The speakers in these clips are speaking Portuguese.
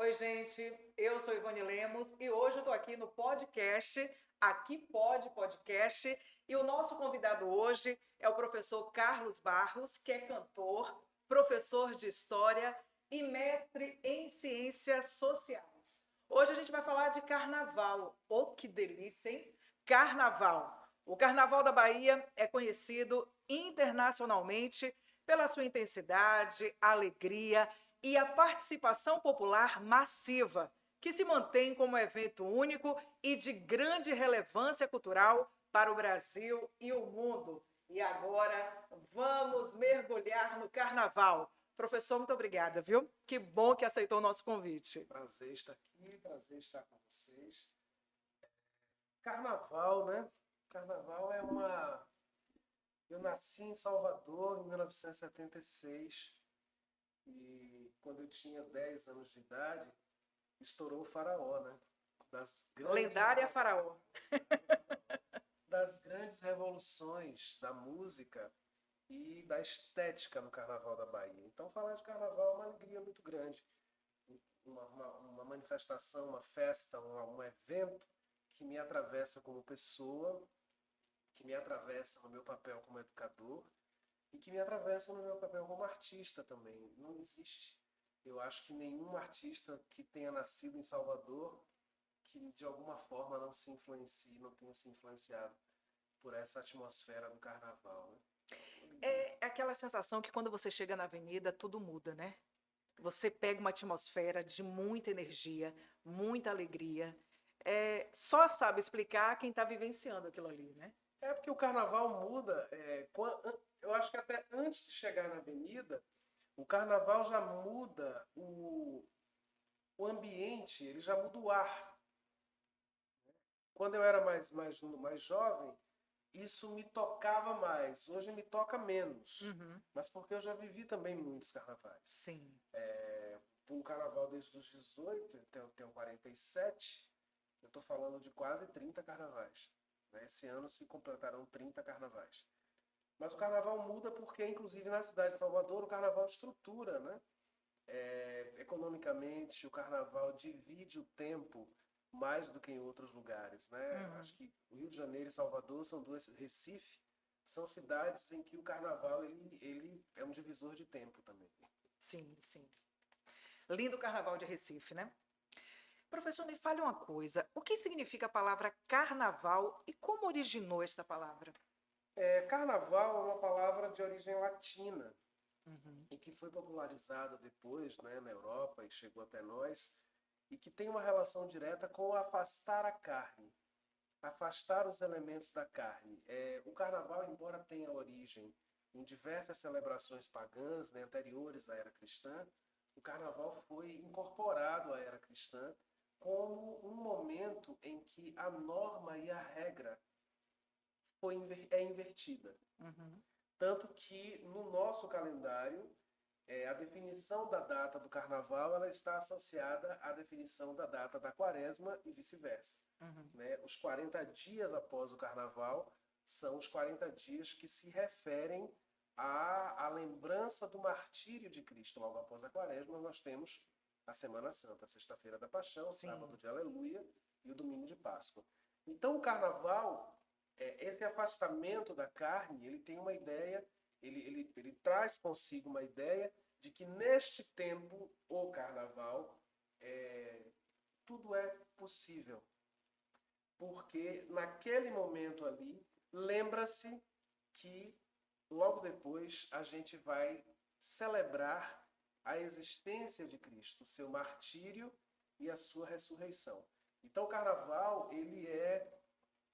Oi, gente, eu sou Ivone Lemos e hoje eu estou aqui no podcast, Aqui Pode Podcast, e o nosso convidado hoje é o professor Carlos Barros, que é cantor, professor de História e mestre em Ciências Sociais. Hoje a gente vai falar de carnaval. Oh, que delícia, hein? Carnaval. O Carnaval da Bahia é conhecido internacionalmente pela sua intensidade, alegria e a participação popular massiva, que se mantém como evento único e de grande relevância cultural para o Brasil e o mundo. E agora vamos mergulhar no carnaval. Professor, muito obrigada, viu? Que bom que aceitou o nosso convite. Prazer estar aqui, prazer estar com vocês. Carnaval, né? Carnaval é uma. Eu nasci em Salvador em 1976 e quando eu tinha 10 anos de idade, estourou o Faraó, né? Das grandes, Lendária Faraó. das grandes revoluções da música e da estética no Carnaval da Bahia. Então, falar de Carnaval é uma alegria muito grande. Uma manifestação, uma festa, um evento que me atravessa como pessoa, que me atravessa no meu papel como educador e que me atravessa no meu papel como artista também. Não existe, eu acho que nenhum artista que tenha nascido em Salvador que de alguma forma não se influencie, não tenha se influenciado por essa atmosfera do carnaval, né? É aquela sensação que quando você chega na avenida, tudo muda, né? Você pega uma atmosfera de muita energia, muita alegria. Só sabe explicar quem está vivenciando aquilo ali, né? É porque o carnaval muda, eu acho que até antes de chegar na avenida, o carnaval já muda o ambiente, ele já muda o ar. Quando eu era mais jovem, isso me tocava mais. Hoje me toca menos. Uhum. Mas porque eu já vivi também muitos carnavais. Sim. Um carnaval desde os 18, eu tenho 47, eu estou falando de quase 30 carnavais. Né? Esse ano se completaram 30 carnavais. Mas o carnaval muda porque, inclusive na cidade de Salvador, o carnaval estrutura, né? Economicamente, o carnaval divide o tempo mais do que em outros lugares, né? Uhum. Acho que o Rio de Janeiro e Salvador são duas, Recife, são cidades em que o carnaval ele é um divisor de tempo também. Sim, sim. Lindo carnaval de Recife, né? Professor, me fale uma coisa. O que significa a palavra carnaval e como originou esta palavra? Carnaval é uma palavra de origem latina Uhum. e que foi popularizada depois, né, na Europa e chegou até nós, e que tem uma relação direta com afastar a carne, afastar os elementos da carne. O carnaval, embora tenha origem em diversas celebrações pagãs, né, anteriores à era cristã, o carnaval foi incorporado à era cristã como um momento em que a norma e a regra é invertida. Uhum. Tanto que no nosso calendário, a definição da data do carnaval ela está associada à definição da data da quaresma e vice-versa. Uhum. Né? Os 40 dias após o carnaval são os 40 dias que se referem à lembrança do martírio de Cristo. Logo após a quaresma, nós temos a Semana Santa, a Sexta-feira da Paixão, Sábado Sim. de Aleluia e o Domingo de Páscoa. Então, o carnaval, esse afastamento da carne, ele tem uma ideia, ele traz consigo uma ideia de que neste tempo, o carnaval, tudo é possível. Porque naquele momento ali, lembra-se que logo depois a gente vai celebrar a existência de Cristo, o seu martírio e a sua ressurreição. Então, o carnaval, ele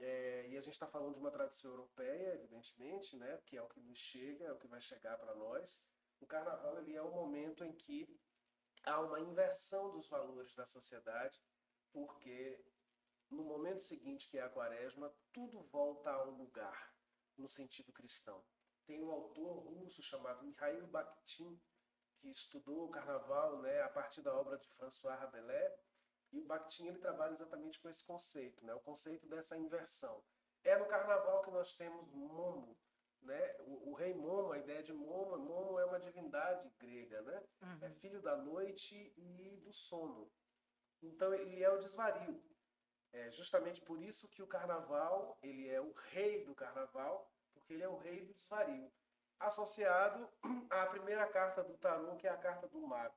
e a gente está falando de uma tradição europeia, evidentemente, né, que é o que nos chega, é o que vai chegar para nós. O carnaval, ele é o momento em que há uma inversão dos valores da sociedade, porque no momento seguinte, que é a quaresma, tudo volta ao lugar, no sentido cristão. Tem um autor russo chamado Mikhail Bakhtin, que estudou o carnaval, né, a partir da obra de François Rabelais, e o Bakhtin ele trabalha exatamente com esse conceito, né, o conceito dessa inversão. É no carnaval que nós temos Momo. né? O rei Momo, a ideia de Momo, Momo é uma divindade grega, né? É filho da noite e do sono. Então ele é o desvario. É justamente por isso que o carnaval, ele é o rei do carnaval, porque ele é o rei do desvario, associado à primeira carta do tarô, que é a carta do mago,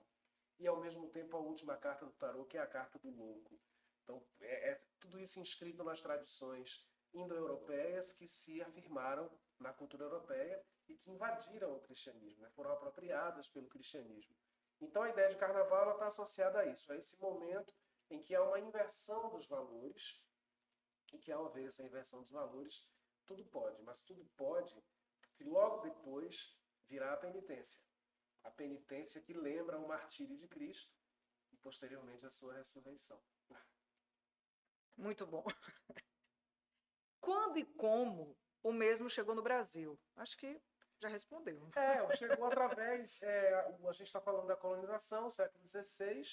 e ao mesmo tempo a última carta do tarô, que é a carta do louco. Então, tudo isso inscrito nas tradições indo-europeias que se afirmaram na cultura europeia e que invadiram o cristianismo, né? Foram apropriadas pelo cristianismo. Então, a ideia de carnaval está associada a isso, a esse momento em que há uma inversão dos valores, e que ao haver essa inversão dos valores, tudo pode, mas tudo pode que logo depois virá a penitência. A penitência que lembra o martírio de Cristo e posteriormente a sua ressurreição. Muito bom. Quando e como o mesmo chegou no Brasil? Acho que já respondeu. Chegou através, a gente está falando da colonização, século XVI,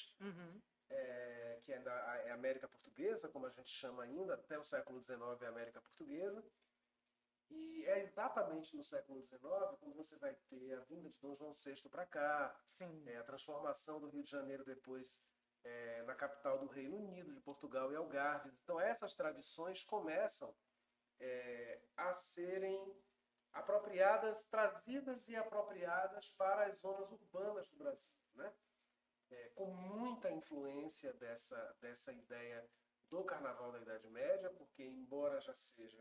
que ainda é América Portuguesa, como a gente chama ainda, até o século XIX é América Portuguesa. E é exatamente no século XIX quando você vai ter a vinda de Dom João VI para cá, a transformação do Rio de Janeiro depois na capital do Reino Unido, de Portugal e Algarves. Então essas tradições começam a serem apropriadas, trazidas e apropriadas para as zonas urbanas do Brasil, né? Com muita influência dessa ideia do Carnaval da Idade Média, porque embora já seja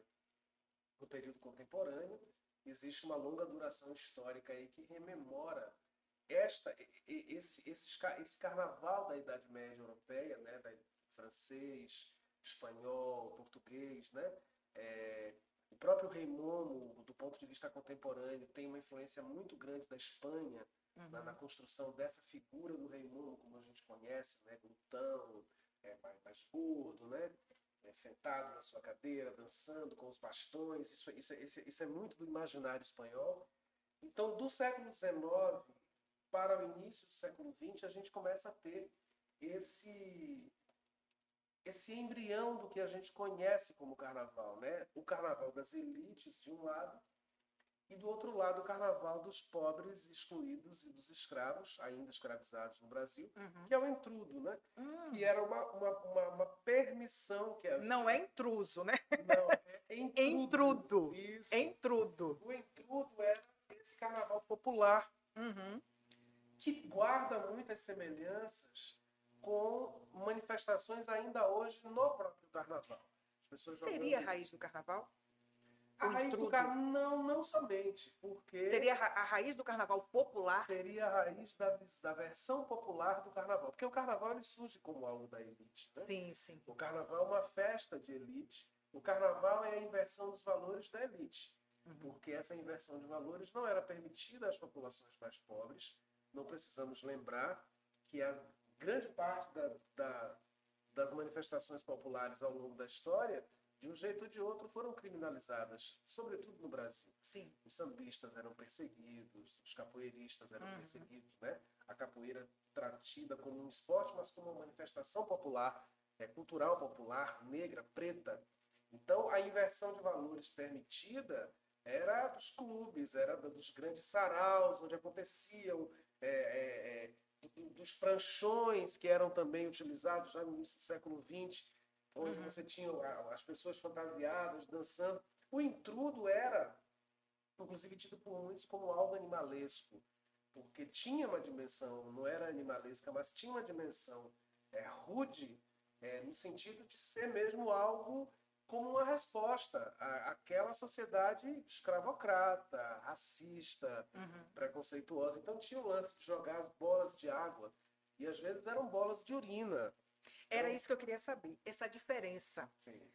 no período contemporâneo, existe uma longa duração histórica aí que rememora esse carnaval da Idade Média europeia, né, francês, espanhol, português, né? O próprio Rei Momo, do ponto de vista contemporâneo, tem uma influência muito grande da Espanha na construção dessa figura do Rei Momo, como a gente conhece, né? Glutão, mais gordo, né? Sentado na sua cadeira, dançando com os bastões. Isso é muito do imaginário espanhol. Então, do século XIX para o início do século XX, a gente começa a ter esse embrião do que a gente conhece como carnaval, né? O carnaval das elites, de um lado, e do outro lado, o carnaval dos pobres, excluídos e dos escravos, ainda escravizados no Brasil, que é o intrudo, né? Que era uma permissão que havia. Não é intruso, né? Não, é intrudo. Isso. Intrudo. O intrudo era esse carnaval popular, que guarda muitas semelhanças com manifestações ainda hoje no próprio carnaval. As pessoas Seria a raiz do carnaval? A raiz do carnaval, não somente, porque... Seria a raiz do carnaval popular? Seria a raiz da versão popular do carnaval. Porque o carnaval ele surge como algo da elite, né? Sim, sim. O carnaval é uma festa de elite. O carnaval é a inversão dos valores da elite. Porque essa inversão de valores não era permitida às populações mais pobres. Não precisamos lembrar que a grande parte das manifestações populares ao longo da história, de um jeito ou de outro, foram criminalizadas, sobretudo no Brasil. Sim. Os sambistas eram perseguidos, os capoeiristas eram perseguidos, né? A capoeira tratida como um esporte, mas como uma manifestação popular, cultural popular, negra, preta. Então, a inversão de valores permitida era dos clubes, era dos grandes saraus, onde aconteciam, dos pranchões, que eram também utilizados já no início do século XX, onde você tinha as pessoas fantasiadas, dançando. O intrudo era, inclusive, tido por muitos como algo animalesco, porque tinha uma dimensão, não era animalesca, mas tinha uma dimensão rude, no sentido de ser mesmo algo como uma resposta àquela sociedade escravocrata, racista, preconceituosa. Então tinha o lance de jogar as bolas de água, e às vezes eram bolas de urina. Era isso que eu queria saber, essa diferença Sim.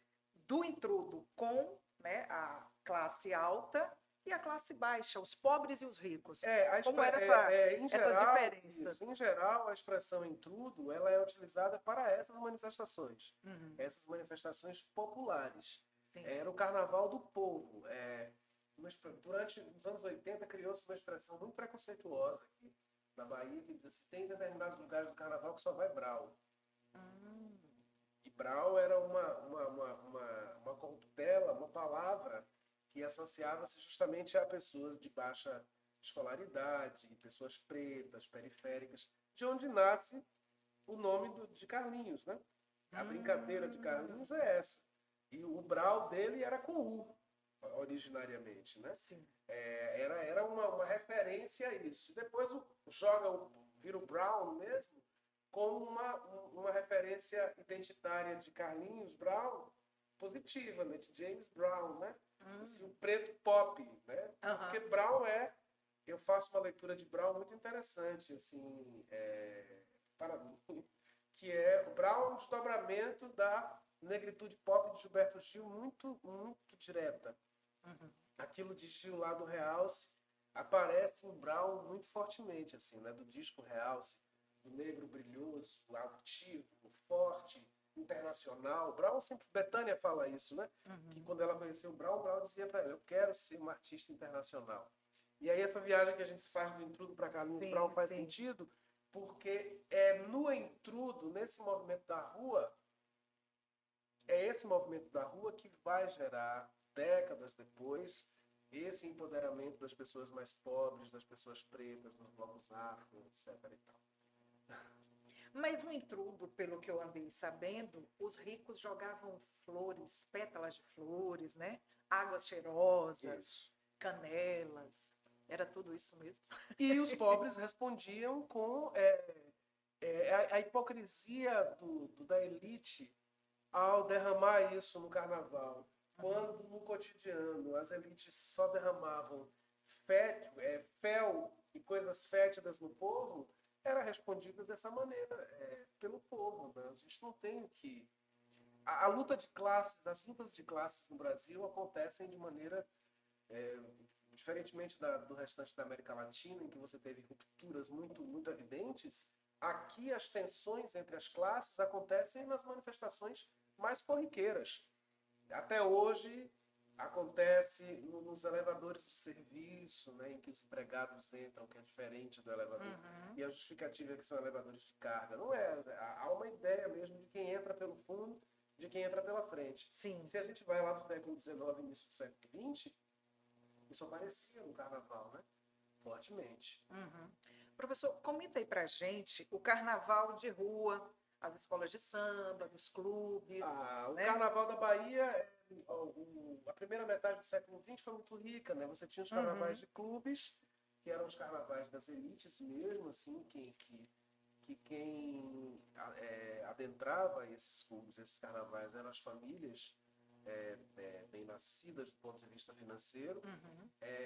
do intrudo com, né, a classe alta e a classe baixa, os pobres e os ricos. Como eram essas diferenças? Em geral, a expressão intrudo ela é utilizada para essas manifestações, essas manifestações populares. Sim. Era o carnaval do povo. Durante os anos 80, criou-se uma expressão muito preconceituosa aqui na Bahia, que diz assim, tem determinados lugares do carnaval que só vai brau. E brau era uma corruptela, uma palavra que associava-se justamente a pessoas de baixa escolaridade, pessoas pretas, periféricas, de onde nasce o nome de Carlinhos, né? A brincadeira de Carlinhos é essa. E o Brau dele era com U, originariamente, né? Sim. Era uma referência a isso. Depois vira o Brown mesmo, como uma referência identitária de Carlinhos Brown positiva, né? De James Brown, né? Assim, o preto pop, né? Porque Brown eu faço uma leitura de Brown muito interessante, assim, para mim, que é o Brown, um desdobramento da negritude pop de Gilberto Gil, muito, muito direta. Aquilo de Gil lá do Realce aparece em Brown muito fortemente, assim, né? Do disco Realce, do negro brilhoso, altivo, forte, internacional. Brown sempre, Bethânia fala isso, né? Que quando ela conheceu o Brown dizia para ela: eu quero ser uma artista internacional. E aí essa viagem que a gente faz do Intrudo para Carlinhos Brown faz sentido, porque no Intrudo, nesse movimento da rua, é esse movimento da rua que vai gerar, décadas depois, esse empoderamento das pessoas mais pobres, das pessoas pretas, dos blocos afro, etc. E tal. Mas no Intrudo, pelo que eu andei sabendo, os ricos jogavam flores, pétalas de flores, né? Águas cheirosas, canelas. Era tudo isso mesmo. E os pobres respondiam com a hipocrisia da elite ao derramar isso no carnaval. Quando no cotidiano as elites só derramavam fel e coisas fétidas no povo, era respondido dessa maneira pelo povo. Né? A gente não tem o que... A luta de classes, as lutas de classes no Brasil acontecem de maneira... diferentemente do restante da América Latina, em que você teve rupturas muito, muito evidentes, aqui as tensões entre as classes acontecem nas manifestações mais corriqueiras. Até hoje acontece nos elevadores de serviço, né, em que os empregados entram, que é diferente do elevador, e a justificativa é que são elevadores de carga. Não é. Há uma ideia mesmo de quem entra pelo fundo, de quem entra pela frente. Sim. Se a gente vai lá para o século XIX, início do século XX, isso aparecia no carnaval, né? Fortemente. Professor, comenta aí pra gente o carnaval de rua, as escolas de samba, os clubes. O né? carnaval da Bahia, a primeira metade do século XX foi muito rica, né? Você tinha os carnavais de clubes, que eram os carnavais das elites mesmo, assim, que quem adentrava esses clubes, esses carnavais, eram as famílias bem nascidas do ponto de vista financeiro.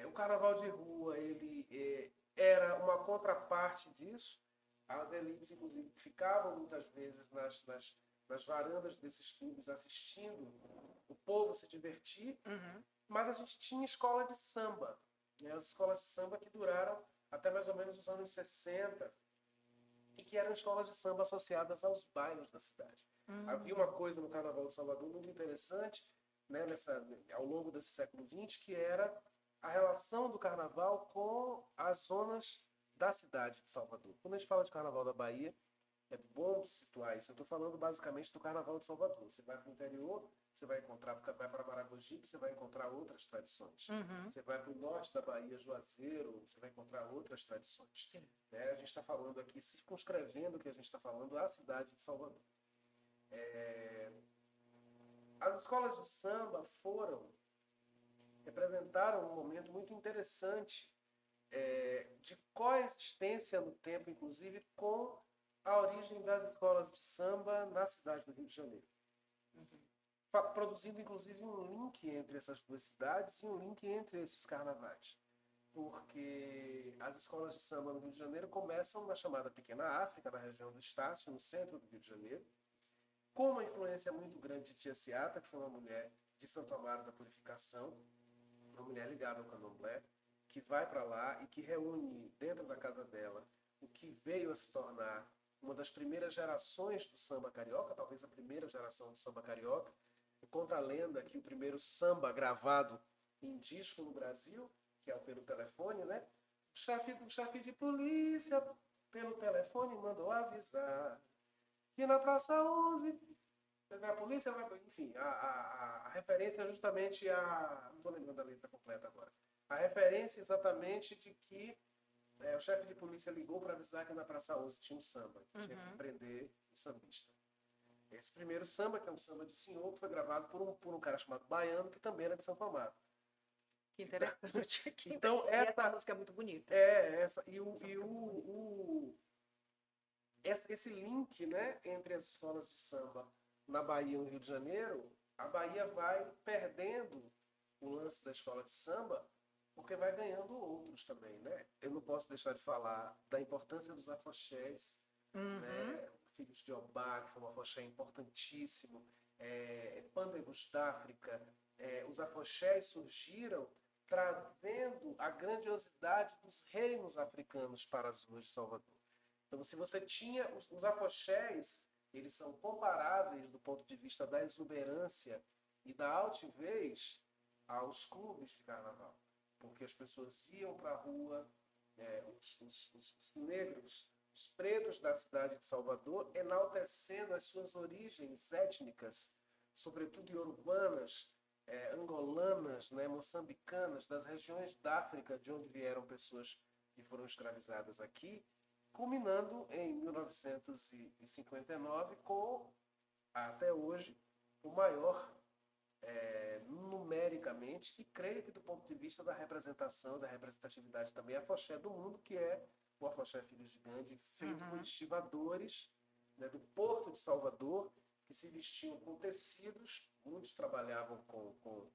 O carnaval de rua ele era uma contraparte disso. As elites, inclusive, ficavam muitas vezes nas varandas desses clubes assistindo o povo se divertir, mas a gente tinha escola de samba, né? As escolas de samba que duraram até mais ou menos os anos 60 e que eram escolas de samba associadas aos bairros da cidade. Havia uma coisa no Carnaval de Salvador muito interessante, né, ao longo desse século XX, que era a relação do carnaval com as zonas da cidade de Salvador. Quando a gente fala de Carnaval da Bahia, é bom situar isso. Eu estou falando basicamente do Carnaval de Salvador. Você vai para o interior, você vai para Maragogipe, você vai encontrar outras tradições. Você vai para o norte da Bahia, Juazeiro, você vai encontrar outras tradições. Sim. A gente está falando aqui, circunscrevendo o que a gente está falando, a cidade de Salvador. As escolas de samba representaram um momento muito interessante de coexistência no tempo, inclusive, com a origem das escolas de samba na cidade do Rio de Janeiro. Produzindo, inclusive, um link entre essas duas cidades e um link entre esses carnavais. Porque as escolas de samba no Rio de Janeiro começam na chamada Pequena África, na região do Estácio, no centro do Rio de Janeiro, com uma influência muito grande de Tia Seata, que foi uma mulher de Santo Amaro da Purificação, uma mulher ligada ao candomblé, que vai para lá e que reúne dentro da casa dela o que veio a se tornar uma das primeiras gerações do samba carioca, talvez a primeira geração do samba carioca. Conta a lenda que o primeiro samba gravado em disco no Brasil, que é o Pelo Telefone, né? O chefe de polícia pelo telefone mandou avisar que na Praça 11 A polícia vai. Enfim, a referência é justamente a. Não estou lembrando a letra completa agora. A referência é exatamente de que o chefe de polícia ligou para avisar que na Praça 11 tinha um samba, que tinha que prender o sambista. Esse primeiro samba, que é um samba de senhor, que foi gravado por um cara chamado Baiano, que também era de Santo Amaro. Que interessante. Então, E essa música é muito bonita. Esse link, né, entre as escolas de samba na Bahia e no Rio de Janeiro, a Bahia vai perdendo o lance da escola de samba, porque vai ganhando outros também, né? Eu não posso deixar de falar da importância dos afoxés, né? Filhos de Obá, que foi um afoxé importantíssimo, Pândegos da África. Os afoxés surgiram trazendo a grandiosidade dos reinos africanos para as ruas de Salvador. Então, se você tinha os afoxés, eles são comparáveis do ponto de vista da exuberância e da altivez aos clubes de carnaval, porque as pessoas iam para a rua, os negros, os pretos da cidade de Salvador, enaltecendo as suas origens étnicas, sobretudo iorubas, angolanas, né, moçambicanas, das regiões da África, de onde vieram pessoas que foram escravizadas aqui, culminando em 1959 com, até hoje, o maior, numericamente, que creio que do ponto de vista da representação, da representatividade também, afoxé do mundo, que é o afoxé Filhos de Gandhi, feito por estivadores, né, do Porto de Salvador, que se vestiam com tecidos, muitos trabalhavam com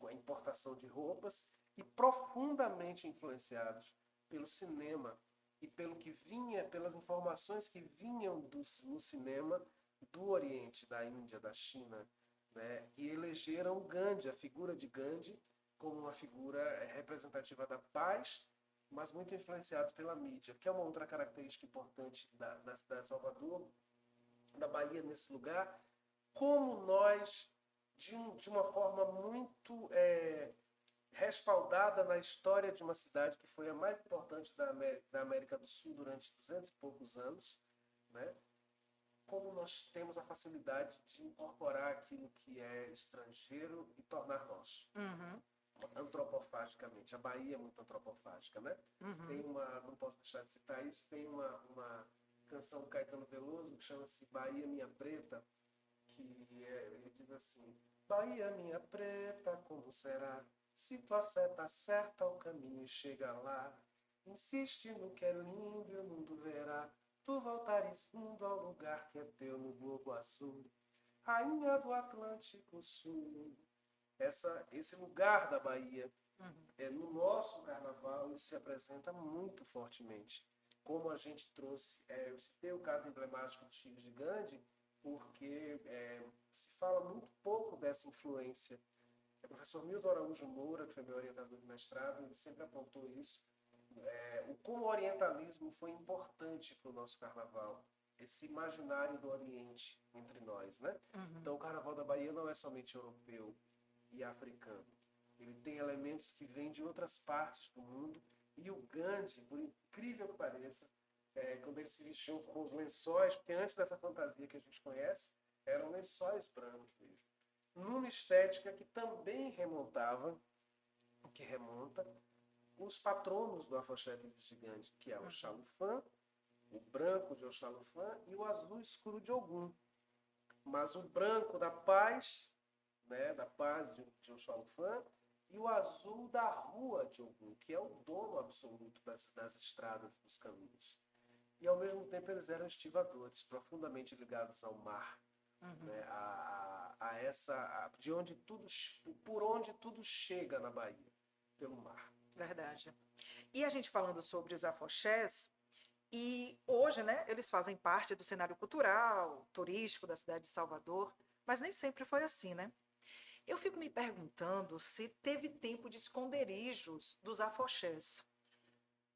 a importação de roupas, e profundamente influenciados pelo cinema e pelo que vinha, pelas informações que vinham no cinema do Oriente, da Índia, da China, né? E elegeram Gandhi, a figura de Gandhi, como uma figura representativa da paz, mas muito influenciados pela mídia, que é uma outra característica importante da cidade de Salvador, da Bahia nesse lugar, como nós, de uma forma muito respaldada na história de uma cidade que foi a mais importante da América do Sul durante 200 e poucos anos, né? Como nós temos a facilidade de incorporar aquilo que é estrangeiro e tornar nosso. Antropofagicamente. A Bahia é muito antropofágica, né? Tem não posso deixar de citar isso, tem uma canção do Caetano Veloso que chama-se Bahia Minha Preta, que ele diz assim: Bahia minha preta, como será? Se tua seta acerta o caminho e chega lá, insiste no que é lindo e o mundo verá, tu voltares fundo ao lugar que é teu no globo azul, rainha do Atlântico Sul. Esse lugar da Bahia, no nosso carnaval, isso se apresenta muito fortemente. Como a gente trouxe, eu citei o caso emblemático dos Filhos de Gandhi, porque se fala muito pouco dessa influência. O professor Milton Araújo Moura, que foi meu orientador de mestrado, ele sempre apontou isso, como o orientalismo foi importante para o nosso carnaval, esse imaginário do Oriente entre nós, né? Então, o carnaval da Bahia não é somente europeu e africano. Ele tem elementos que vêm de outras partes do mundo, e o Gandhi, por incrível que pareça, quando ele se vestiu com os lençóis, porque antes dessa fantasia que a gente conhece, eram lençóis brancos mesmo, numa estética que também remonta os patronos do afoxé de Gandhi, que é o Xalufã, o branco de Oxalufã e o azul escuro de Ogum. Mas o branco da paz, né, da paz de Oxalufã, e o azul da rua de Ogum, que é o dono absoluto das estradas, dos caminhos. E, ao mesmo tempo, eles eram estivadores, profundamente ligados ao mar, né, por onde tudo chega na Bahia, pelo mar. Verdade. E a gente falando sobre os afoxés, e hoje, né, eles fazem parte do cenário cultural, turístico da cidade de Salvador, mas nem sempre foi assim, né? Eu fico me perguntando se teve tempo de esconderijos dos afoxés.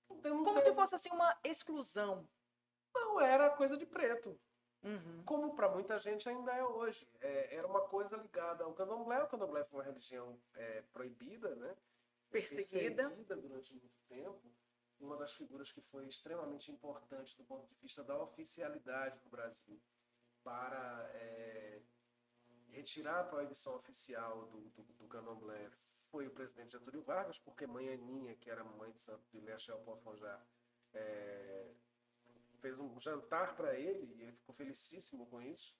Como se fosse assim uma exclusão. Não, era coisa de preto. Como para muita gente ainda é hoje. Era uma coisa ligada ao candomblé. O candomblé foi uma religião proibida, né? Perseguida durante muito tempo. Uma das figuras que foi extremamente importante do ponto de vista da oficialidade do Brasil para retirar a proibição oficial do candomblé foi o presidente Getúlio Vargas, porque mãe Aninha, que era mãe de Santo de Lechel Pofonjá, fez um jantar para ele e ele ficou felicíssimo com isso.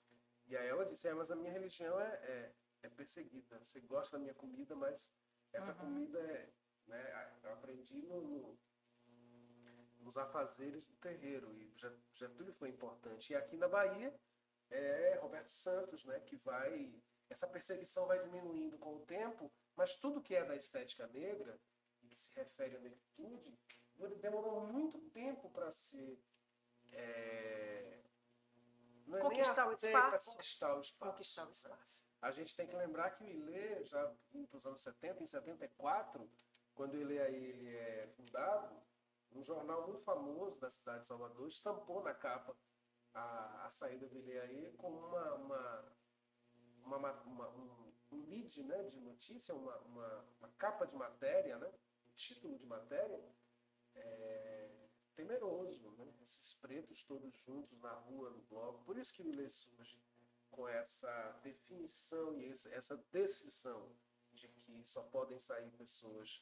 E aí ela disse, mas a minha religião é perseguida. Você gosta da minha comida, mas essa comida né, eu aprendi nos afazeres do terreiro. E Getúlio foi importante. E aqui na Bahia Roberto Santos, né, que essa perseguição vai diminuindo com o tempo, mas tudo que é da estética negra e que se refere à negritude, demorou muito tempo para ser conquistar o espaço. Conquistar o espaço. A gente tem que lembrar que o Ilê, já nos anos 70, em 74, quando o Ilê ele é fundado, um jornal muito famoso da cidade de Salvador estampou na capa a saída do Ilê com um lead, né, de notícia, uma capa de matéria, né, um título de matéria temeroso, né? Esses pretos todos juntos na rua, no bloco. Por isso que o Ilê surge com essa definição e essa decisão de que só podem sair pessoas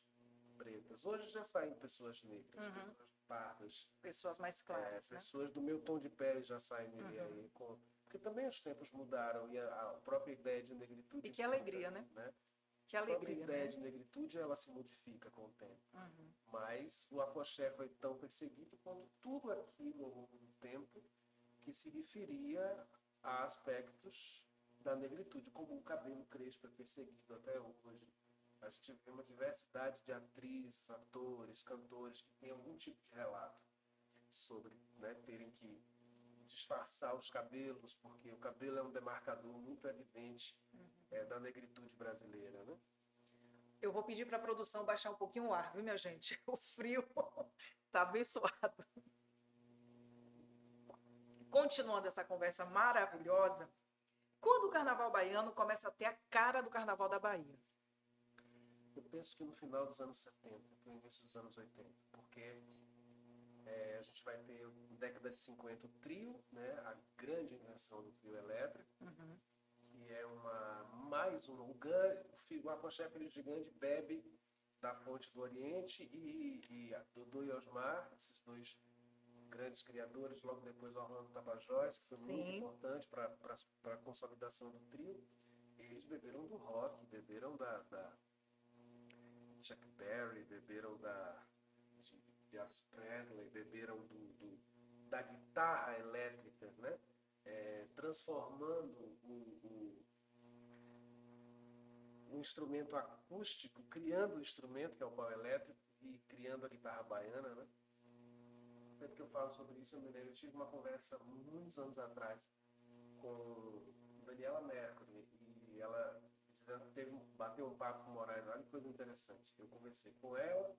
pretas. Hoje já saem pessoas negras, pessoas pardas. Pessoas mais claras. Pessoas do meu tom de pele já saem no Ilê. Porque também os tempos mudaram e a própria ideia de negritude... E que alegria, né? Que alegria, a própria ideia de negritude, ela se modifica com o tempo. Mas o afoxé foi tão perseguido quanto tudo aquilo ao longo do tempo que se referia a aspectos da negritude, como o cabelo crespo é perseguido até hoje. A gente vê uma diversidade de atrizes, atores, cantores que têm algum tipo de relato sobre, né, terem que disfarçar os cabelos, porque o cabelo é um demarcador muito evidente da negritude brasileira, né? Eu vou pedir para a produção baixar um pouquinho o ar, viu, minha gente? O frio está abençoado. Continuando essa conversa maravilhosa, quando o carnaval baiano começa a ter a cara do carnaval da Bahia? Eu penso que no final dos anos 70, no início dos anos 80, porque a gente vai ter, na década de 50, o trio, né, a grande invenção do trio elétrico, que é o afoxé Filho Gigante bebe da fonte do Oriente e Dodô e Osmar, esses dois grandes criadores, logo depois o Orlando Tapajós, que foi muito importante para a consolidação do trio. Eles beberam do rock, beberam da Chuck Berry, beberam de Elvis Presley, beberam da guitarra elétrica, né? Transformando um instrumento acústico, criando o instrumento, que é o pau elétrico, e criando a guitarra baiana, né? Sempre que eu falo sobre isso, eu tive uma conversa muitos anos atrás com Daniela Mercury, e ela bateu um papo com o Moraes, olha que coisa interessante. Eu conversei com ela,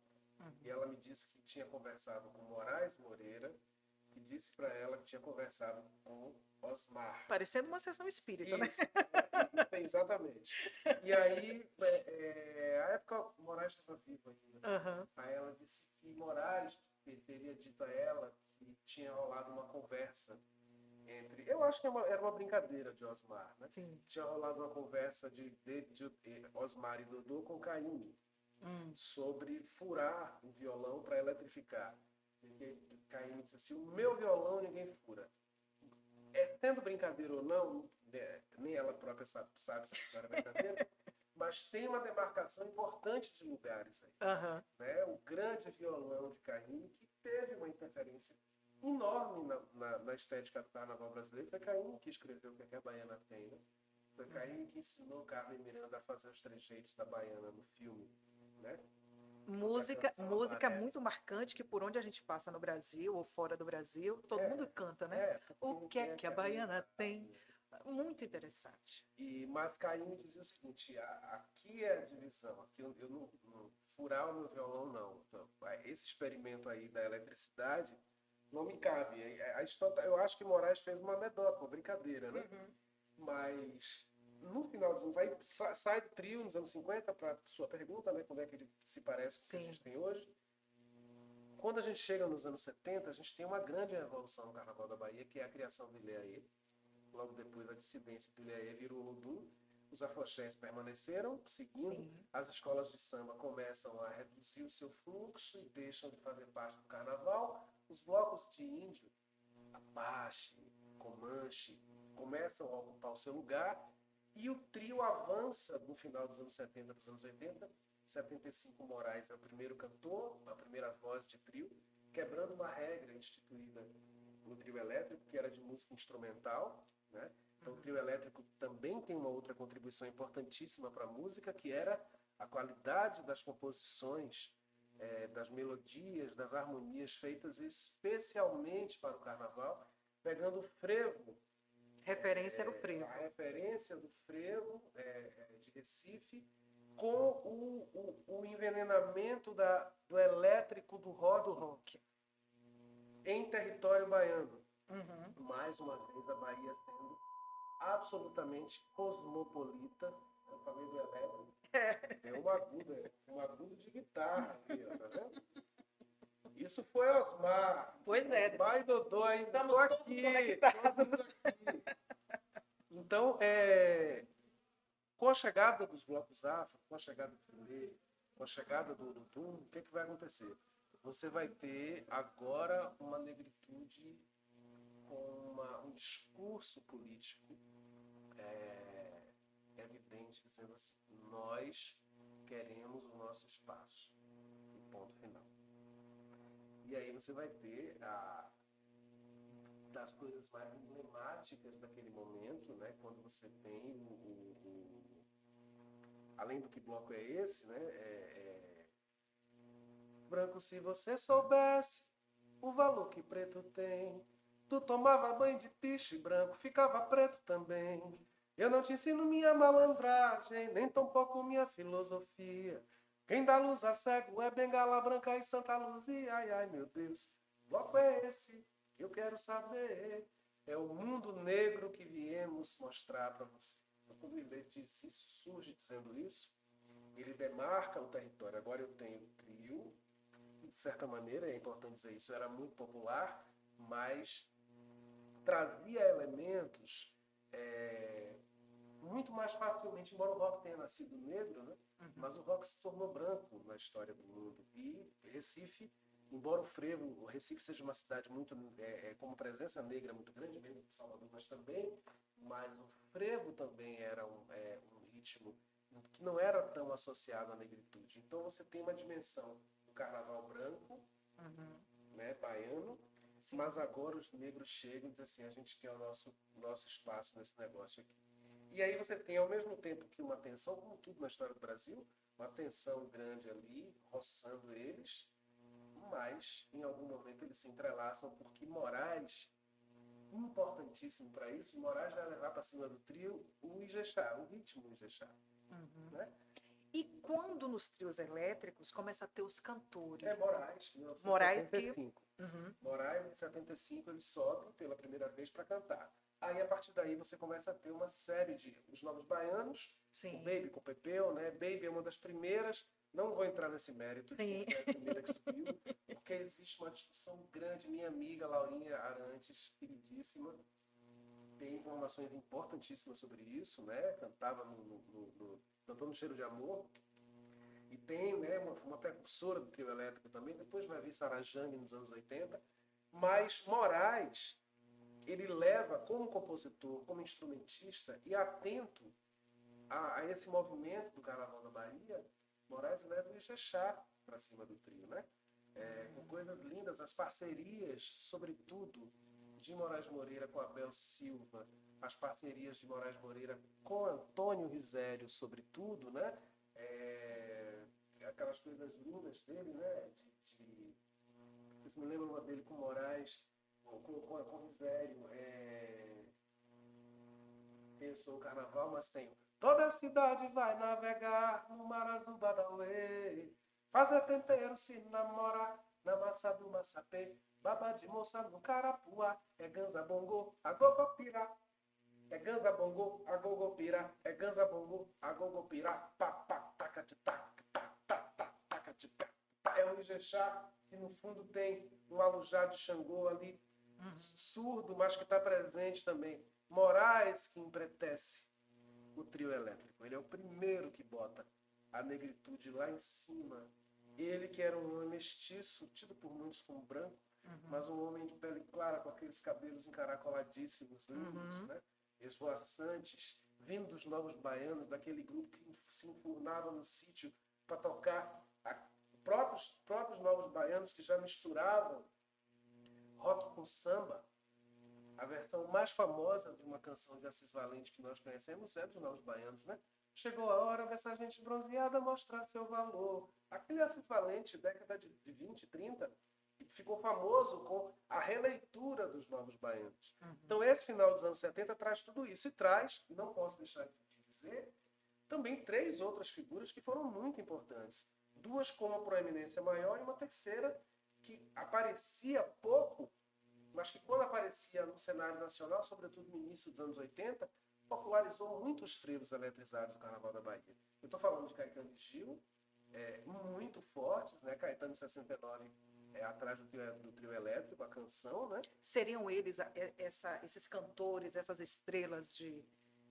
e ela me disse que tinha conversado com Moraes Moreira, que disse para ela que tinha conversado com Osmar. Parecendo uma sessão espírita, isso, né? Exatamente. E aí, a época, Moraes estava vivo ainda. Aí ela disse que Moraes teria dito a ela que tinha rolado uma conversa entre... Eu acho que era uma brincadeira de Osmar, né? Sim. Tinha rolado uma conversa de Osmar e Dodô com Caymmi sobre furar o violão para eletrificar. Porque Caymmi disse assim, o meu violão ninguém fura. Sendo brincadeira ou não, nem ela própria sabe se essa história é brincadeira, mas tem uma demarcação importante de lugares aí. Né? O grande violão de Caymmi, que teve uma interferência enorme na estética do carnaval brasileiro, foi Caymmi que escreveu o que a Baiana tem. Né? Foi Caymmi que ensinou Carmen Miranda a fazer os trejeitos da Baiana no filme. Né? Música muito marcante, que por onde a gente passa no Brasil ou fora do Brasil, todo mundo canta, né? O que é que a Baiana tem? Muito interessante. Mas Caymmi dizia o seguinte, aqui é a divisão, aqui eu não furar o meu violão, não. Então, esse experimento aí da eletricidade não me cabe. Eu acho que Moraes fez uma anedota, uma brincadeira, né? Mas... No final dos anos, aí sai do trio nos anos 50, para sua pergunta, né, quando é que ele se parece com o que a gente tem hoje. Quando a gente chega nos anos 70, a gente tem uma grande revolução no Carnaval da Bahia, que é a criação do Ilê Aê. Logo depois, a dissidência do Ilê Aê virou Olodum. os afoxés permaneceram seguindo, Sim. as escolas de samba começam a reduzir o seu fluxo e deixam de fazer parte do carnaval, os blocos de índio, Apache, Comanche, começam a ocupar o seu lugar e o trio avança no final dos anos 70 para os anos 80. Em 75, Moraes é o primeiro cantor, a primeira voz de trio, quebrando uma regra instituída no trio elétrico, que era de música instrumental, né? Então, o trio elétrico também tem uma outra contribuição importantíssima para a música, que era a qualidade das composições, das melodias, das harmonias feitas especialmente para o carnaval, pegando o frevo. Referência era o frevo. A referência do frevo de Recife com o envenenamento do elétrico do rock em território baiano. Uhum. Mais uma vez, a Bahia sendo absolutamente cosmopolita. Eu falei do elétrico. Tem um agudo de guitarra ali, ó, tá vendo? Isso foi Osmar. Pois é. Osmar e Dodô ainda. Estamos Tô todos aqui, conectados. todos aqui. Então, com a chegada dos blocos afro, com a chegada do Fulê, com a chegada do Tum, o que vai acontecer? Você vai ter agora uma negritude com um discurso político evidente, dizendo assim, nós queremos o nosso espaço. E ponto final. E aí você vai ter das coisas mais emblemáticas daquele momento, né? Quando você tem além do que bloco é esse, né? Branco, se você soubesse o valor que preto tem, tu tomava banho de piche branco, ficava preto também. Eu não te ensino minha malandragem, nem tampouco minha filosofia. Quem dá luz a cego é Bengala Branca e Santa Luzia. Ai, ai, meu Deus, bloco é esse que eu quero saber. É o mundo negro que viemos mostrar para você. Quando o Ilê diz isso, surge dizendo isso, ele demarca o território. Agora eu tenho o trio, de certa maneira, é importante dizer isso, era muito popular, mas trazia elementos muito mais facilmente, embora o rock tenha nascido negro, né? Mas o rock se tornou branco na história do mundo. E Recife, embora o Recife seja uma cidade muito com uma presença negra muito grande, mesmo que Salvador, mas o frevo também era um ritmo que não era tão associado à negritude. Então você tem uma dimensão do carnaval branco, né, baiano, sim, mas agora os negros chegam e dizem assim, a gente quer o nosso espaço nesse negócio aqui. E aí você tem, ao mesmo tempo que uma tensão, como tudo na história do Brasil, uma tensão grande ali, roçando eles, mas em algum momento eles se entrelaçam, porque Moraes, importantíssimo para isso, Moraes vai levar para cima do trio o Ijexá, o ritmo Ijexá. Né? E quando nos trios elétricos começa a ter os cantores? Moraes, 1975. Moraes que... Moraes, em 75, ele sobe pela primeira vez para cantar. Aí, a partir daí, você começa a ter uma série de os novos baianos, sim, o Baby com o Pepeu, né? Baby é uma das primeiras, não vou entrar nesse mérito, sim, que é a primeira que subiu, porque existe uma discussão grande. Minha amiga Laurinha Arantes, queridíssima, tem informações importantíssimas sobre isso, né? Cantava cantou no Cheiro de Amor, e tem, né, uma precursora do trio elétrico também, depois vai vir Sarajang nos anos 80, mas Moraes, ele leva como compositor, como instrumentista e atento a esse movimento do Carnaval da Bahia, Moraes leva o Ijexá para cima do trio, né? Com coisas lindas, as parcerias, sobretudo, de Moraes Moreira com Abel Silva, as parcerias de Moraes Moreira com Antônio Risério, sobretudo, né? Aquelas coisas lindas dele, né? Eu me lembro uma dele com Moraes, com Risério, pensou o carnaval, mas tem toda a cidade vai navegar no mar azul Badauê, fazer tempero se namorar na massa do maçapê, baba de moça no carapuá, ganza bongo, agogopira, ganza bongo, agogopira, ganza bongo, agogopira, pá, pá, taca de taca, taca de taca. É um Ijexá que no fundo tem um alujá de Xangô ali, surdo, mas que está presente também. Moraes que empretece o trio elétrico. Ele é o primeiro que bota a negritude lá em cima. Ele que era um homem mestiço, tido por muitos como branco, mas um homem de pele clara, com aqueles cabelos encaracoladíssimos, lindos, né? Esvoaçantes, vindo dos Novos Baianos, daquele grupo que se enfurnava no sítio para tocar próprios Novos Baianos que já misturavam rock com samba. A versão mais famosa de uma canção de Assis Valente que nós conhecemos é dos Novos Baianos, né? Chegou a hora dessa gente bronzeada mostrar seu valor. Aquele Assis Valente, década de 20, 30, ficou famoso com a releitura dos Novos Baianos. Então, esse final dos anos 70 traz tudo isso. E traz, não posso deixar de dizer, também 3 outras figuras que foram muito importantes. 2 com uma proeminência maior e uma terceira que aparecia pouco, mas que quando aparecia no cenário nacional, sobretudo no início dos anos 80, popularizou muito os frevos eletrizados do Carnaval da Bahia. Eu estou falando de Caetano e Gil, muito fortes, né? Caetano em 69, atrás do trio elétrico, a canção, né? Seriam eles esses cantores, essas estrelas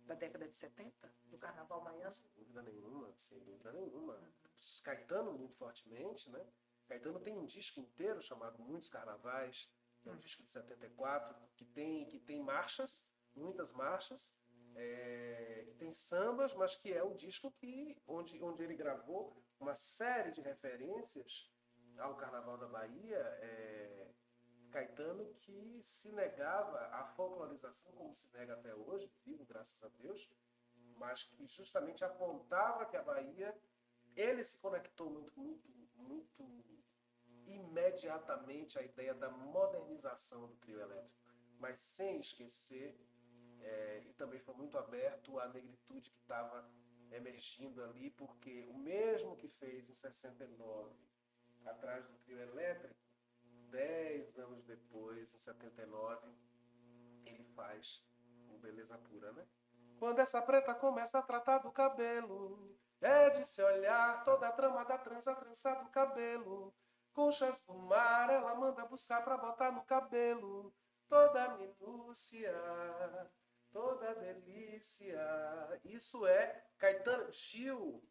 da década de 70, do Carnaval baiano? Sem dúvida nenhuma, sem dúvida nenhuma. Caetano muito fortemente, né? Caetano tem um disco inteiro chamado Muitos Carnavais, que é um disco de 74, que tem marchas, muitas marchas, que tem sambas, mas que é um disco onde ele gravou uma série de referências ao Carnaval da Bahia. Caetano que se negava à folclorização, como se nega até hoje, vivo, graças a Deus, mas que justamente apontava que a Bahia, ele se conectou muito imediatamente à ideia da modernização do trio elétrico, mas sem esquecer, e também foi muito aberto à negritude que estava emergindo ali, porque o mesmo que fez em 69, atrás do trio elétrico, 10 anos depois, em 79, ele faz o Beleza Pura, né? Quando essa preta começa a tratar do cabelo, é de se olhar toda a trama da trança do cabelo. Conchas do mar, ela manda buscar pra botar no cabelo. Toda minúcia, toda delícia. Isso é Caetano. Gil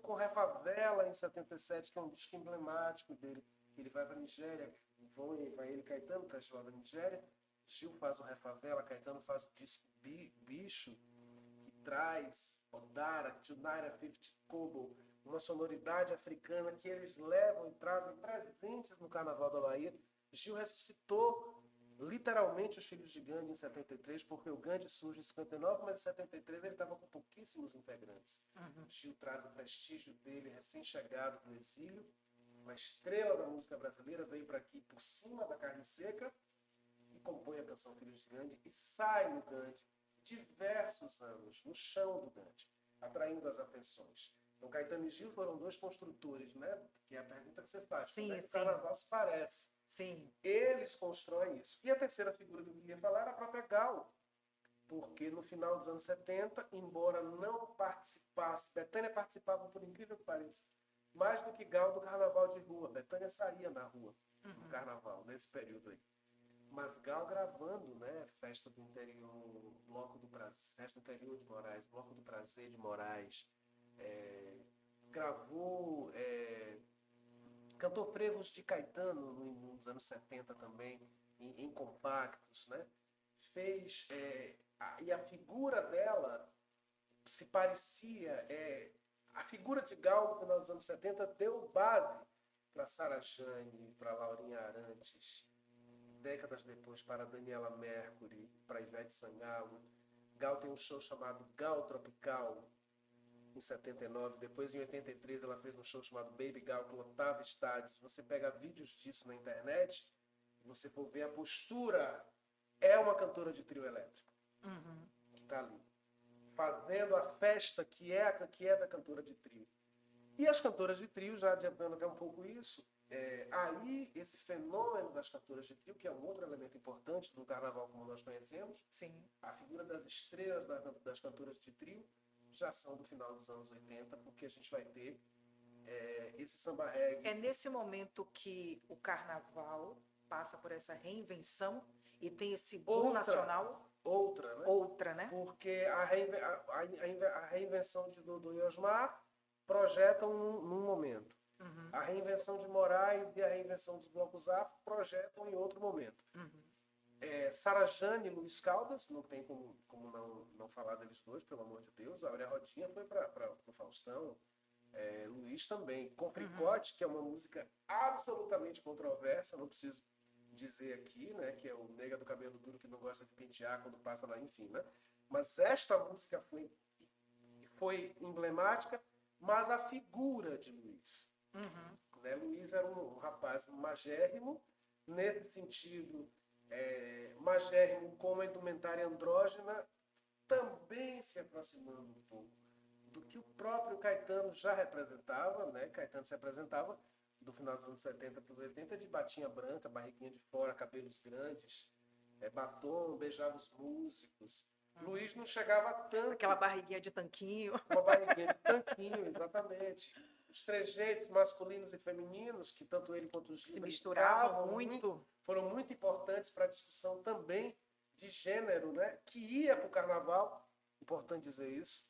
com Refavela em 77, que é um disco emblemático dele. Ele vai para a Nigéria, vai ele, Caetano, festival da Nigéria. Gil faz o Refavela, Caetano faz o disco Bicho, que traz Odara, Tunaira 50 Kobo, uma sonoridade africana que eles levam e trazem presentes no Carnaval da Bahia. Gil ressuscitou literalmente os Filhos de Gandhi em 73, porque o Gandhi surge em 59, mas em 73 ele estava com pouquíssimos integrantes. Gil traz o prestígio dele, recém-chegado do exílio, uma estrela da música brasileira, veio para aqui por cima da carne seca e compõe a canção Filhos de Gandhi e sai no Gandhi diversos anos, no chão do Gandhi, atraindo as atenções. Então, Caetano e Gil foram 2 construtores, né? Que é a pergunta que você faz. Sim, como é que o Carnaval se parece? Sim. Eles constroem isso. E a terceira figura que eu queria falar era a própria Gal, porque no final dos anos 70, embora não participasse, Bethânia participava, por incrível que pareça, mais do que Gal do Carnaval de rua. Bethânia saía na rua no Carnaval, nesse período aí. Mas Gal gravando, né? Festa do Interior, Bloco do Prazer, Festa do Interior de Moraes, Bloco do Prazer de Moraes, gravou, cantou frevos de Caetano nos anos 70 também, em compactos, né? Fez, e a figura dela se parecia, a figura de Gal no final dos anos 70 deu base para Sara Jane, para Laurinha Arantes, décadas depois para Daniela Mercury, para Ivete Sangalo. Gal tem um show chamado Gal Tropical, em 79. Depois, em 83, ela fez um show chamado Baby Gal, que lotava estádios. Você pega vídeos disso na internet, você for ver a postura, é uma cantora de trio elétrico, que está ali, fazendo a festa que é da cantora de trio. E as cantoras de trio, já adiantando até um pouco isso, aí esse fenômeno das cantoras de trio, que é um outro elemento importante do Carnaval como nós conhecemos, Sim. A figura das estrelas das cantoras de trio já são do final dos anos 80, porque a gente vai ter esse samba reggae. É nesse momento que o Carnaval passa por essa reinvenção e tem esse boom nacional? outra, né? Outra, né? Porque a reinvenção de Dodô e Osmar projetam num momento. Uhum, A reinvenção de Moraes e a reinvenção dos blocos afro projetam em outro momento. uhum. Sara Jane e Luiz Caldas, não tem como não falar deles dois, pelo amor de Deus. A Aurea Rodinha foi para o Faustão. Luiz também. Com Fricote, que é uma música absolutamente controversa, não preciso dizer aqui, né? Que é o nega do cabelo duro que não gosta de pentear quando passa lá, enfim, né? Mas esta música foi emblemática, mas a figura de Luiz. Uhum. Né? Luiz era um rapaz magérrimo, nesse sentido, magérrimo como a indumentária andrógena, também se aproximando um pouco do que o próprio Caetano já representava, né? Caetano se apresentava do final dos anos 70 para os 80 de batinha branca, barriguinha de fora, cabelos grandes, batom, beijava os músicos. Luiz não chegava tanto. Aquela barriguinha de tanquinho. Uma barriguinha de tanquinho, exatamente. Os trejeitos masculinos e femininos, que tanto ele quanto o Gil Se misturavam muito, foram muito importantes para a discussão também de gênero, né? Que ia para o carnaval, importante dizer isso.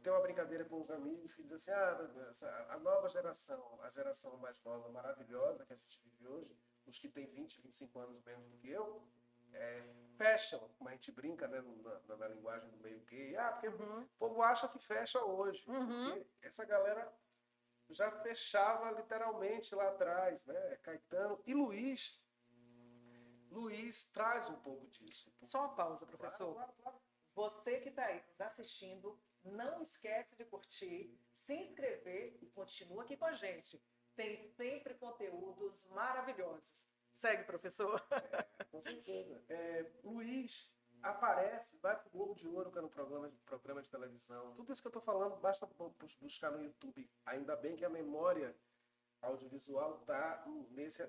Tem uma brincadeira com os amigos que dizem assim, a nova geração, a geração mais nova, maravilhosa que a gente vive hoje, os que têm 20, 25 anos menos do que eu, fecham, como a gente brinca, né, na linguagem do meio gay, porque o povo acha que fecha hoje, porque essa galera já fechava literalmente lá atrás, né? Caetano e Luiz traz um pouco disso. Só uma pausa, professor. Claro. Você que está aí nos assistindo, não esquece de curtir, se inscrever e continua aqui com a gente. Tem sempre conteúdos maravilhosos. Segue, professor. Com certeza. Luiz aparece, vai para o Globo de Ouro, que é no programa de televisão. Tudo isso que eu estou falando, basta buscar no YouTube. Ainda bem que a memória audiovisual está nesse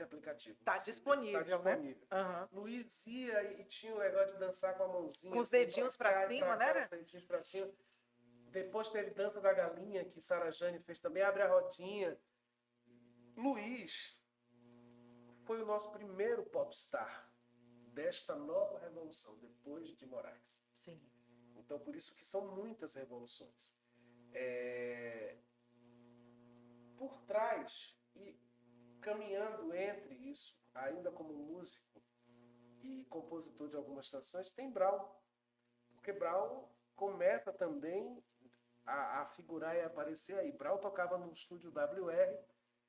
aplicativo. Está disponível, está disponível. Né? Uhum. Luiz ia e tinha um negócio de dançar com a mãozinha. Com os dedinhos para cima, né? Os dedinhos para cima. Depois teve Dança da Galinha, que Sara Jane fez também, Abre a Rodinha. Luiz foi o nosso primeiro popstar desta nova revolução, depois de Moraes. Sim. Então, por isso que são muitas revoluções. Por trás e caminhando entre isso, ainda como músico e compositor de algumas canções, tem Brau. Porque Brau começa também a figurar e a aparecer aí. Brau tocava no estúdio WR,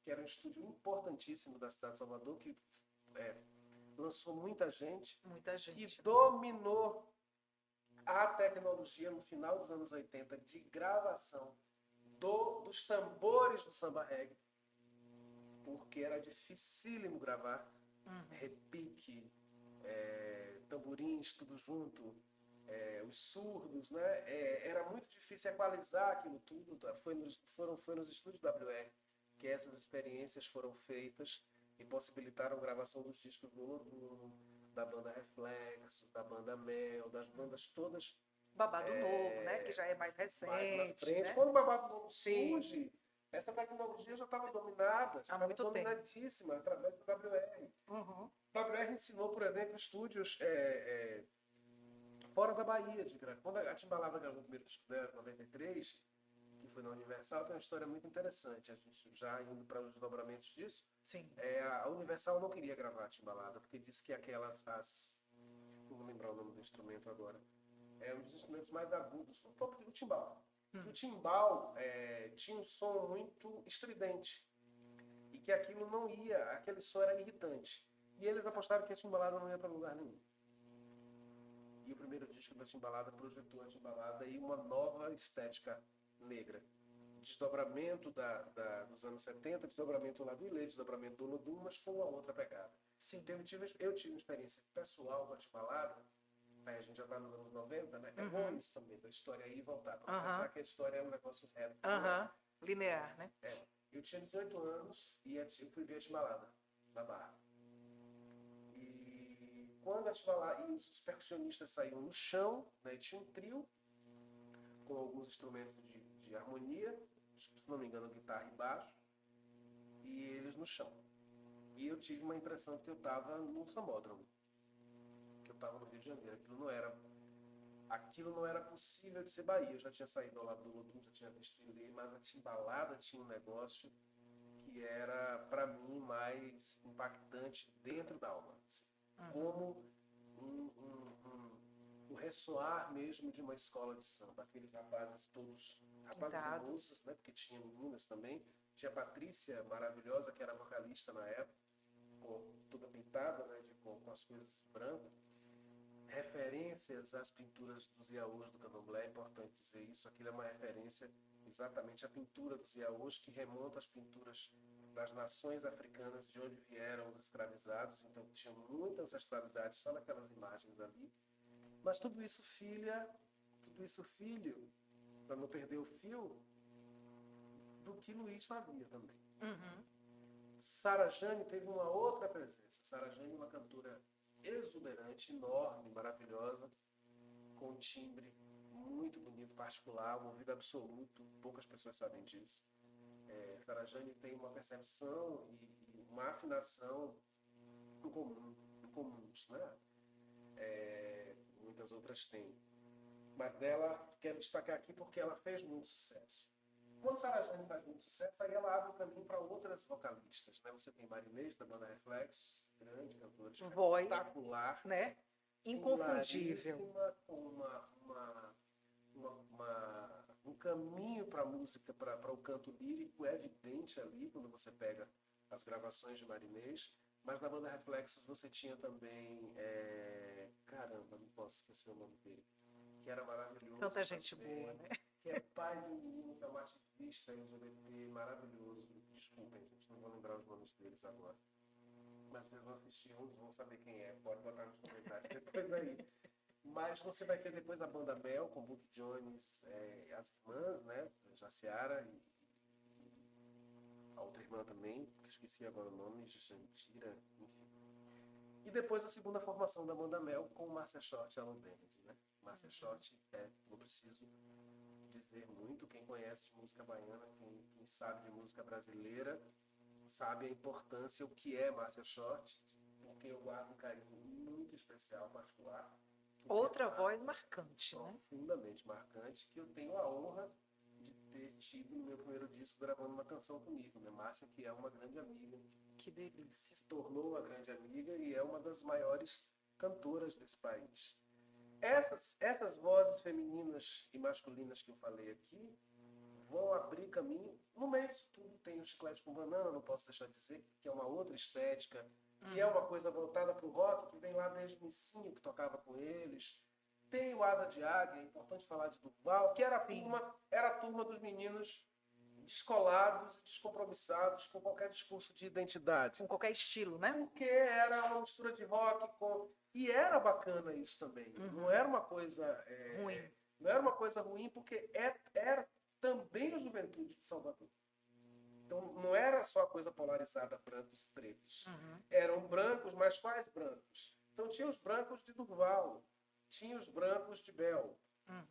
que era um estúdio importantíssimo da cidade de Salvador, que lançou muita gente. E dominou a tecnologia no final dos anos 80 de gravação dos tambores do samba reggae, porque era dificílimo gravar, repique, tamborins, tudo junto, os surdos, né? Era muito difícil equalizar aquilo tudo. Foi nos estúdios WR que essas experiências foram feitas e possibilitaram a gravação dos discos do Olodum, da banda Reflexos, da banda Mel, das bandas todas. Babado Novo, né? Que já é mais recente. Mais na frente. Né? Quando o Babado Novo surge, essa tecnologia já estava dominada, já estava dominadíssima através do WR. Uhum. O WR ensinou, por exemplo, estúdios fora da Bahia. Quando a Timbalada gravou o primeiro disco dela, em 93, que foi na Universal, tem uma história muito interessante. A gente já indo para os desdobramentos disso. Sim. A Universal não queria gravar a Timbalada, porque disse que não vou lembrar o nome do instrumento agora. É um dos instrumentos mais agudos, o próprio timbal. O timbal tinha um som muito estridente e que aquilo não ia, aquele som era irritante. E eles apostaram que a timbalada não ia para lugar nenhum. E o primeiro disco da Timbalada projetou a Timbalada e uma nova estética negra. Desdobramento dos anos 70, desdobramento lá do Ilê, desdobramento do Olodum, mas com uma outra pegada. Sim. Então, eu tive uma experiência pessoal com a Timbalada. Aí a gente já está nos anos 90, né? É bom isso também, da história ir e voltar. Para pensar que a história é um negócio reto. Linear, né? Eu tinha 18 anos e eu fui ver a Timbalada na Barra. E quando a Timbalada e os percussionistas saíam no chão, né? Tinha um trio com alguns instrumentos de harmonia, se não me engano, guitarra e baixo, e eles no chão. E eu tive uma impressão que eu estava no sambódromo. estava no Rio de Janeiro. Aquilo não era possível de ser Bahia. Eu já tinha saído ao lado do Lodum, já tinha visto ele, mas a Timbalada tinha um negócio que era, para mim, mais impactante dentro da alma. Assim, como o ressoar mesmo de uma escola de samba. Aqueles rapazes todos, rapazes e moças, né? Porque tinha meninas também. Tinha a Patrícia, maravilhosa, que era vocalista na época, toda pintada, né? Com as coisas brancas. Referências às pinturas dos iaôs do candomblé, é importante dizer isso. Aquilo é uma referência exatamente à pintura dos iaôs, que remonta às pinturas das nações africanas de onde vieram os escravizados. Então tinha muita ancestralidade só naquelas imagens ali. Mas tudo isso filho, para não perder o fio, do que Luiz fazia também. Sara Jane teve uma outra presença. Sara Jane é uma cantora exuberante, enorme, maravilhosa, com um timbre muito bonito, particular, um ouvido absoluto, poucas pessoas sabem disso. Sara Jane tem uma percepção e uma afinação incomuns, né? Muitas outras têm. Mas dela, quero destacar aqui porque ela fez muito sucesso. Quando Sara Jane faz muito sucesso, aí ela abre o caminho para outras vocalistas, né? Você tem Marinês, da banda Reflexos, grande cantora, espetacular, né? Inconfundível. Com um caminho para a música, para o canto lírico evidente ali, quando você pega as gravações de Marinês. Mas na banda Reflexos você tinha também, caramba, não posso esquecer o nome dele, que era maravilhoso. Tanta gente boa, né? Que é pai de um menino que é um ativista LGBT maravilhoso. Desculpem, gente, não vou lembrar os nomes deles agora. Mas vocês vão assistir uns, vão saber quem é. Pode botar nos comentários depois aí. Mas você vai ter depois a banda Mel, com Book Jones, as irmãs, né? Jaciara e a outra irmã também, que esqueci agora o nome, Jantira, enfim. E depois a segunda formação da banda Mel com Márcia Short e Alan Bennett, né? Márcia Short, não preciso dizer muito, quem conhece de música baiana, quem sabe de música brasileira, sabe a importância, o que é Márcia Short, porque eu guardo um carinho muito especial, particular. Outra voz marcante, né? Profundamente marcante, que eu tenho a honra de ter tido no meu primeiro disco gravando uma canção comigo, né? Márcia, que é uma grande amiga. Que delícia. Se tornou uma grande amiga e é uma das maiores cantoras desse país. Essas vozes femininas e masculinas que eu falei aqui vão abrir caminho. No meio disso tudo tem o Chiclete com Banana, não posso deixar de dizer, que é uma outra estética, que é uma coisa voltada para o rock, que vem lá desde o ensino, que tocava com eles. Tem o Asa de Águia, é importante falar de Durval, que era a turma dos meninos descolados e descompromissados com qualquer discurso de identidade. Com qualquer estilo, né? Porque era uma mistura de rock com... E era bacana isso também. Não era uma coisa ruim. Não era uma coisa ruim, porque era também a juventude de Salvador. Então não era só a coisa polarizada, brancos e pretos. Eram brancos, mas quais brancos? Então tinha os brancos de Durval, tinha os brancos de Bel,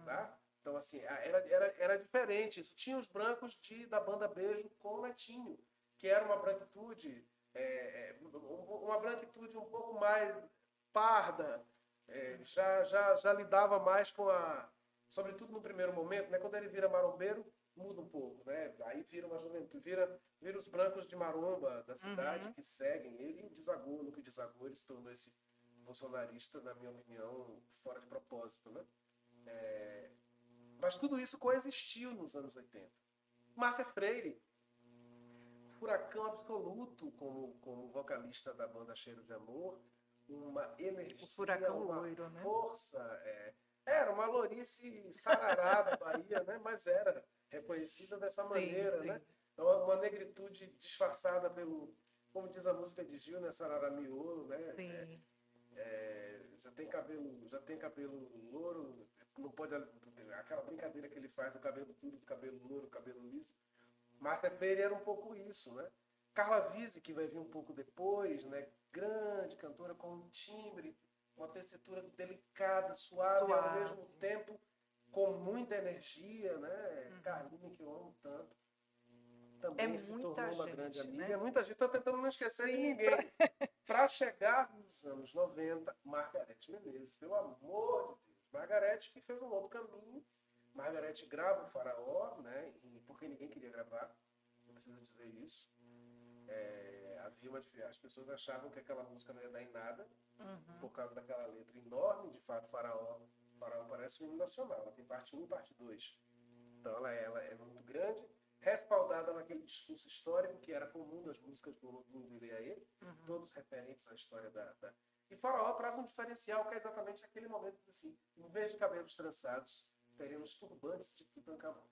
tá? Então, assim, era diferente isso. Tinha os brancos da banda Beijo com o Netinho, que era uma branquitude um pouco mais parda, já lidava mais com sobretudo no primeiro momento, né? Quando ele vira marombeiro, muda um pouco, né? Aí vira uma juventude, vira os brancos de maromba da cidade que seguem ele, e desagou, no que desagou, ele se tornou esse bolsonarista, na minha opinião, fora de propósito, né? Mas tudo isso coexistiu nos anos 80. Márcia Freire, furacão absoluto como vocalista da banda Cheiro de Amor, uma energia, o furacão uma loiro, né? força. Era uma lourice sarará da Bahia, né? Mas era reconhecida dessa maneira, né? Então, uma negritude disfarçada pelo, como diz a música de Gil, né? Sarará miolo, né? Sim. Já tem cabelo louro, não pode, aquela brincadeira que ele faz do cabelo duro, do cabelo louro, do cabelo liso. Márcia Freire era um pouco isso, né? Carla Vise, que vai vir um pouco depois, né? Grande cantora com um timbre, uma tessitura delicada, suave, e ao mesmo tempo com muita energia, né? Carlinha, que eu amo tanto. também se muita tornou uma gente, grande amiga. né? É muita gente, estou tentando não esquecer de Sim, ninguém. Para chegar nos anos 90, Margareth Menezes, pelo amor de Deus. Margareth que fez um outro caminho. Margareth grava o Faraó, né? Porque ninguém queria gravar, não preciso dizer isso. As pessoas achavam que aquela música não ia dar em nada, por causa daquela letra enorme. De fato, Faraó parece um hino nacional. Ela tem parte 1 e parte 2. Então ela é muito grande, respaldada naquele discurso histórico que era comum das músicas do Mundo Ileaê, todos referentes à história da... E Faraó traz um diferencial que é exatamente aquele momento assim, em vez de cabelos trançados, teremos turbantes de Tutankhamon.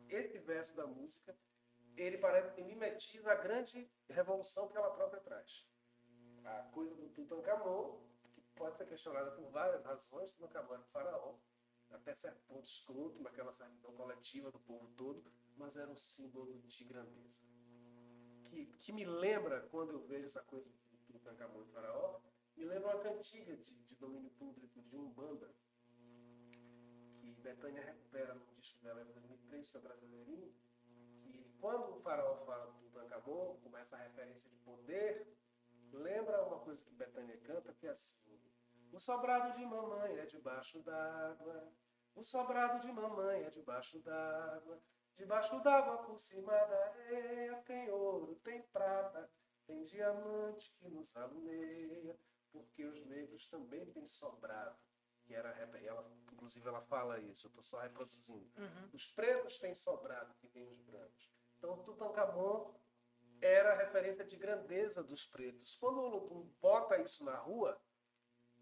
Esse verso da música, ele parece que mimetiza a grande revolução que ela própria traz. A coisa do Tutankhamon, que pode ser questionada por várias razões, Tutankhamon era um faraó, até certo ponto escroto, naquela servidão coletiva do povo todo, mas era um símbolo de grandeza. Que me lembra, quando eu vejo essa coisa do Tutankhamon e faraó, me lembra uma cantiga de domínio público de Umbanda, que Bethânia recupera no disco dela em 2003, que é o Brasileirinho, que quando o faraó fala do Tutankhamon, começa a referência de poder, lembra uma coisa que Bethânia canta, que é assim: o sobrado de mamãe é debaixo d'água, o sobrado de mamãe é debaixo d'água, debaixo d'água por cima da areia tem ouro, tem prata, tem diamante que nos alumeia, porque os negros também têm sobrado. E inclusive ela fala isso, eu estou só reproduzindo. Os pretos têm sobrado, que tem os brancos. Então Tutankhamon era a referência de grandeza dos pretos. Quando o Olodum bota isso na rua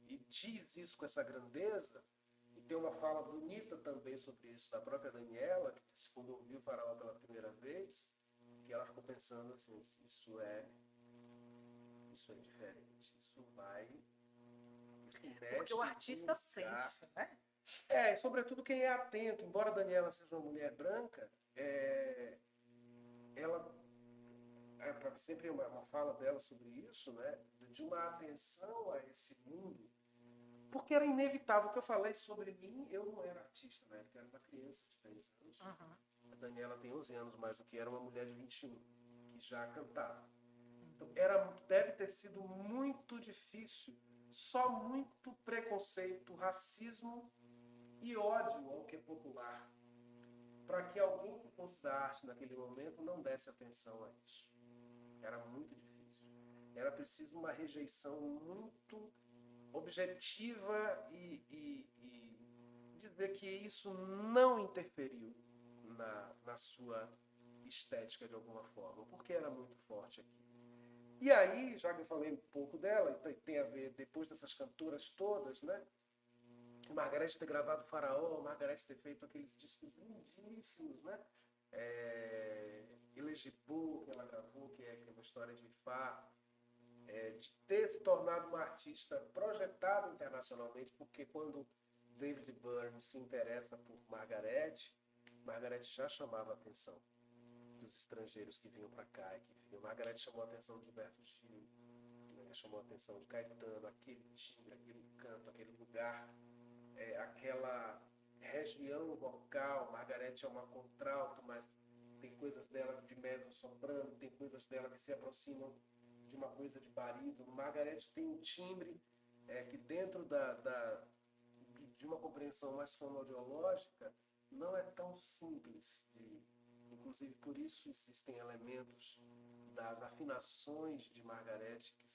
e diz isso com essa grandeza, e tem uma fala bonita também sobre isso da própria Daniela, que disse quando ouviu o faraó pela primeira vez, que ela ficou pensando assim, isso é diferente, isso mexe. Porque o artista sente, né? E sobretudo quem é atento, embora a Daniela seja uma mulher branca, ela sempre uma fala dela sobre isso, né? De uma atenção a esse mundo, porque era inevitável. O que eu falei sobre mim, eu não era artista na época, eu era uma criança de 10 anos. A Daniela tem 11 anos mais do que era uma mulher de 21, que já cantava. Então, deve ter sido muito difícil, só muito preconceito, racismo e ódio ao que é popular, para que alguém que fosse da arte naquele momento não desse atenção a isso. Era muito difícil. Era preciso uma rejeição muito objetiva e dizer que isso não interferiu na sua estética de alguma forma, porque era muito forte aqui. E aí, já que eu falei um pouco dela, tem a ver, depois dessas cantoras todas, né? Margareth ter gravado Faraó, Margareth ter feito aqueles discos lindíssimos, né? Elegibu, que ela gravou, que é uma história de Ifá, de ter se tornado uma artista projetada internacionalmente, porque quando David Byrne se interessa por Margareth já chamava a atenção dos estrangeiros que vinham para cá. Margareth chamou a atenção de Gilberto Gil, chamou a atenção de Caetano, aquele timbre, aquele canto, aquele lugar, aquela região vocal. Margareth é uma contralto, mas tem coisas dela de mezzo soprano, tem coisas dela que se aproximam de uma coisa de barítono. Margareth tem um timbre que dentro de uma compreensão mais fonoaudiológica não é tão simples. Inclusive por isso existem elementos das afinações de Margareth que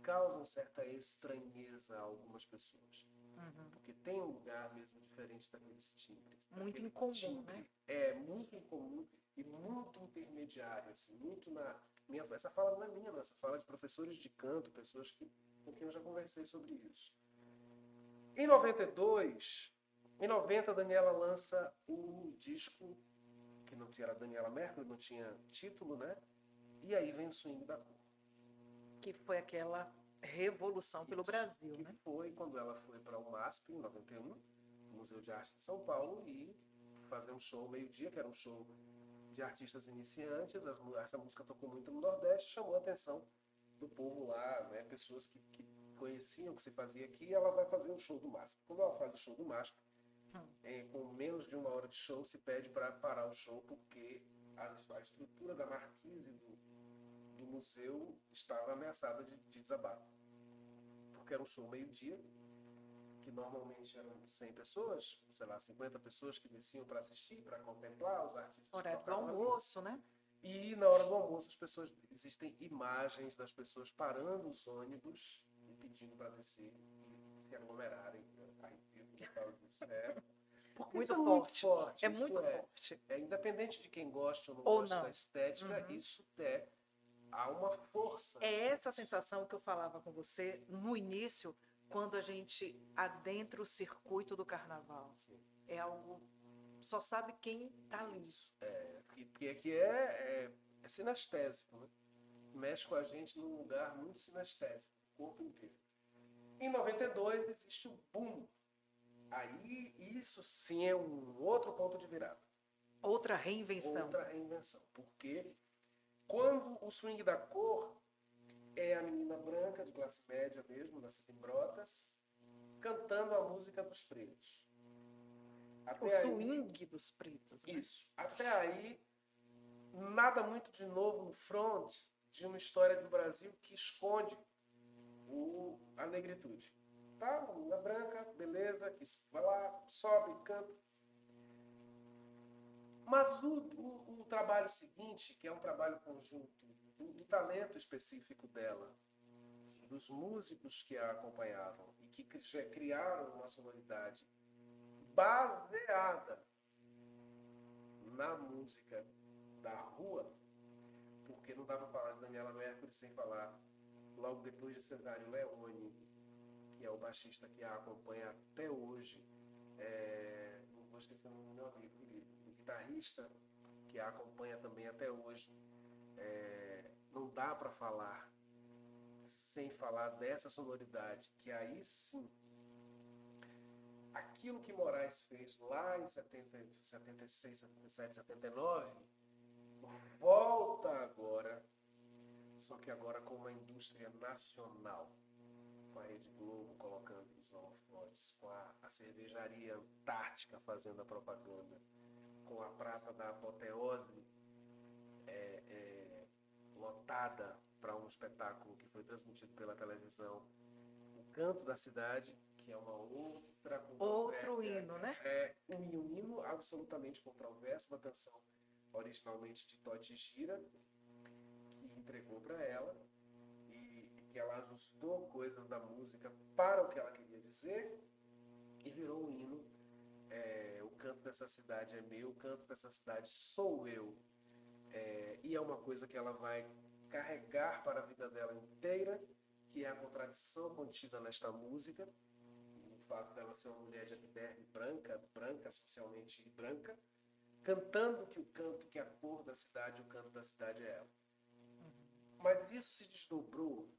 causam certa estranheza a algumas pessoas. Porque tem um lugar mesmo diferente daqueles timbres. Muito incomum, timbre, né? Muito incomum e muito intermediário. Assim, essa fala não é minha, não. Essa fala de professores de canto, pessoas com quem eu já conversei sobre isso. Em 90, a Daniela lança o disco, que não era Daniela Mercury, não tinha título, né? E aí vem o Swing da Cor. Que foi aquela revolução pelo Brasil, né? Que foi quando ela foi para o MASP, em 91, Museu de Arte de São Paulo, e fazer um show meio-dia, que era um show de artistas iniciantes. Essa música tocou muito no Nordeste, chamou a atenção do povo lá, né? Pessoas que conheciam o que se fazia aqui, e ela vai fazer o show do MASP. Quando ela faz o show do MASP, Com menos de 1 hora de show, se pede para parar o show, porque a estrutura da marquise do museu estava ameaçada de desabar. Porque era um show meio-dia, que normalmente eram 100 pessoas, sei lá, 50 pessoas que desciam para assistir, para contemplar os artistas. Horário do almoço, né? E na hora do almoço, existem imagens das pessoas parando os ônibus e pedindo para descer e se aglomerarem. Porque Muito isso é forte. muito forte. É muito forte. Independente de quem goste ou não Ou goste não. da estética, isso há uma força. É essa sensação que eu falava com você no início, quando a gente adentra o circuito do carnaval. Sim. É algo... Só sabe quem está ali. É sinestésico, né? Mexe com a gente num lugar muito sinestésico, o corpo inteiro. Em 92 existe o boom. Aí isso sim é um outro ponto de virada. Outra reinvenção. Outra reinvenção. Porque quando o swing da cor é a menina branca, de classe média mesmo, nascida em Brotas, cantando a música dos pretos. Até o swing dos pretos. Né? Isso. Até aí, nada muito de novo no front de uma história do Brasil que esconde a negritude. Tá? Uma menina branca, beleza, que vai lá, sobe, canta. Mas o trabalho seguinte, que é um trabalho conjunto do talento específico dela, dos músicos que a acompanhavam e que já criaram uma sonoridade baseada na música da rua, porque não dá para falar de Daniela Mercury sem falar logo depois de Cesário Leone, que é o baixista que a acompanha até hoje, não vou esquecer o nome do guitarrista que a acompanha também até hoje. Não dá para falar sem falar dessa sonoridade, que aí sim, aquilo que Moraes fez lá em 76, 77, 79, volta agora, só que agora com uma indústria nacional, com a Rede Globo colocando os holofotes, com a cervejaria Antártica fazendo a propaganda, com a Praça da Apoteose lotada para um espetáculo que foi transmitido pela televisão, o Canto da Cidade, que é uma outra outro hino, né? Um hino absolutamente controverso, uma canção originalmente de Toti Gira, que entregou para ela e que ela ajustou coisas da música para o que ela queria dizer e virou um hino. O canto dessa cidade é meu, o canto dessa cidade sou eu. E é uma coisa que ela vai carregar para a vida dela inteira, que é a contradição contida nesta música, o fato dela ser uma mulher de epiderme branca, socialmente branca, cantando que a cor da cidade, o canto da cidade é ela. Mas isso se desdobrou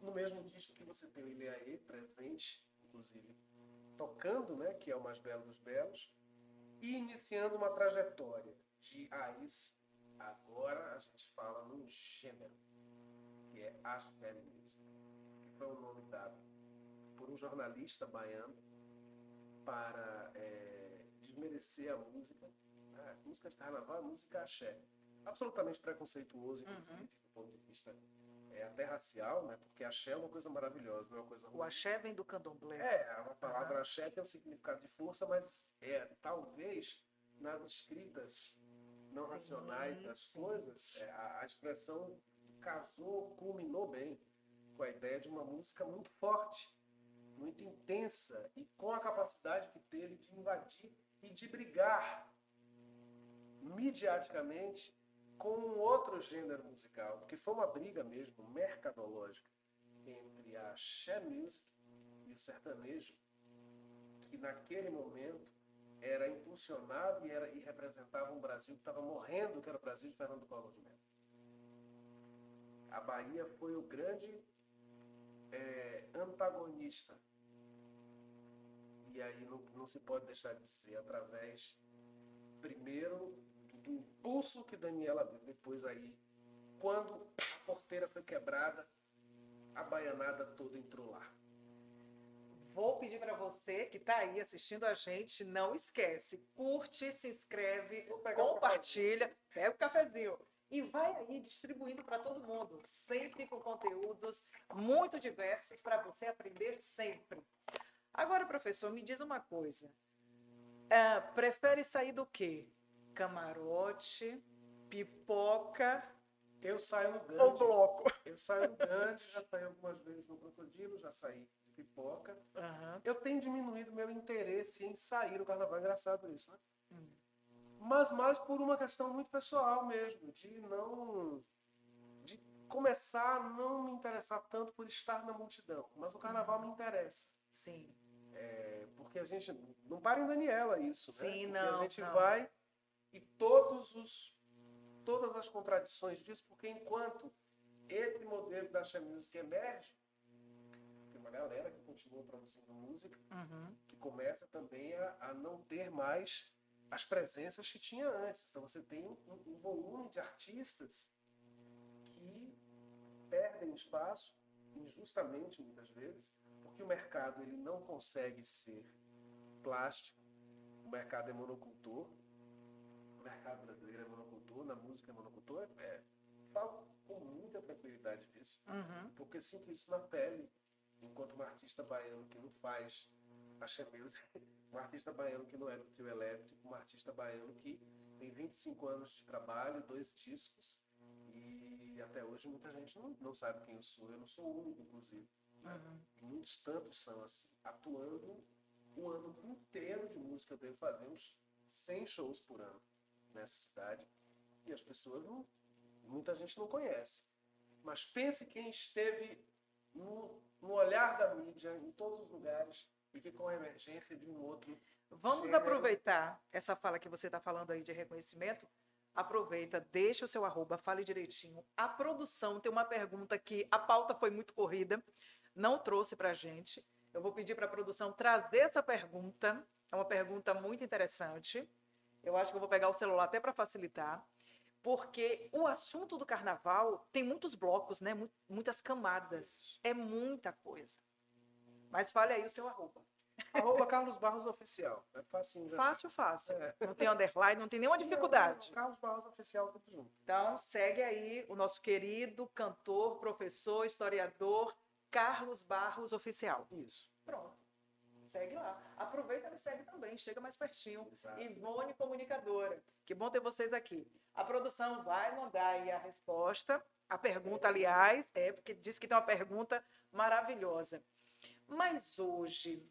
no mesmo disco que você tem o Ileaê presente, inclusive, tocando, né, que é o mais belo dos belos, e iniciando uma trajetória de raiz. Agora a gente fala num gênero, que é Axé Music, que foi um nome dado por um jornalista baiano para desmerecer a música. A música de carnaval é música axé. Absolutamente preconceituoso, inclusive, do ponto de vista até racial, né? Porque axé é uma coisa maravilhosa, não é uma coisa ruim. O axé vem do candomblé. A palavra axé tem um significado de força, mas talvez nas escritas não racionais das coisas, a expressão casou, culminou bem com a ideia de uma música muito forte, muito intensa e com a capacidade que teve de invadir e de brigar midiaticamente com um outro gênero musical, porque foi uma briga mesmo mercadológica entre a axé music e o sertanejo, que naquele momento era impulsionado e representava um Brasil que estava morrendo, que era o Brasil de Fernando Collor de Mello. A Bahia foi o grande antagonista. E aí não se pode deixar de dizer, através, primeiro, do impulso que Daniela deu, depois aí, quando a porteira foi quebrada, a baianada toda entrou lá. vou pedir para você que está aí assistindo a gente, não esquece, curte, se inscreve, compartilha, pega o cafezinho e vai aí distribuindo para todo mundo, sempre com conteúdos muito diversos para você aprender sempre. Agora, professor, me diz uma coisa. Prefere sair do quê? Camarote, pipoca Eu saio no ou Gandhi. bloco? Eu saio no Gandhi, já saí algumas vezes no Crocodilo, já saí de pipoca. Aham. Eu tenho diminuído meu interesse em sair no carnaval. É engraçado isso, né? Hum. Mas mais por uma questão muito pessoal mesmo, de começar a não me interessar tanto por estar na multidão. Mas o carnaval me interessa. Sim. Porque a gente não para em Daniela isso, né? Sim, Porque a não, gente não. vai e todas as contradições disso, porque enquanto esse modelo da Axé Music emerge, tem uma galera que continua produzindo música, Uhum. que começa também a não ter mais as presenças que tinha antes. Então você tem um volume de artistas que perdem espaço, injustamente muitas vezes, porque o mercado ele não consegue ser plástico, o mercado é monocultor, o mercado brasileiro é monocultor, na música é monocultor, falo com muita tranquilidade disso, Uhum. porque sinto isso na pele, enquanto um artista baiano que não faz axé music, um artista baiano que não é do trio elétrico, um artista baiano que tem 25 anos de trabalho, 2 discos, e até hoje muita gente não sabe quem eu sou não sou o único, inclusive. Uhum. Muitos tantos são assim, atuando o ano inteiro de música. Eu devo fazer uns 100 shows por ano nessa cidade, e as pessoas muita gente não conhece. Mas pense quem esteve no olhar da mídia, em todos os lugares, e que com a emergência de um outro Vamos gênero. aproveitar essa fala que você está falando aí de reconhecimento. Aproveita, deixa o seu arroba, fale direitinho. A produção tem uma pergunta que a pauta foi muito corrida, não trouxe para a gente. Eu vou pedir para a produção trazer essa pergunta. É uma pergunta muito interessante. Eu acho que eu vou pegar o celular até para facilitar, porque o assunto do carnaval tem muitos blocos, né? Muitas camadas. É muita coisa. Mas fale aí o seu arroba. Arroba Carlos Barros Oficial. É facinho. Já. Fácil, fácil. É. Não tem underline, não tem nenhuma dificuldade. Não, Carlos Barros Oficial, tudo junto. Então, segue aí o nosso querido cantor, professor, historiador, Carlos Barros Oficial. Isso. Pronto. Segue lá. Aproveita e me segue também, chega mais pertinho. Exato. Ivone Comunicadora. Que bom ter vocês aqui. A produção vai mandar aí a resposta. A pergunta, aliás, porque disse que tem uma pergunta maravilhosa. Mas hoje,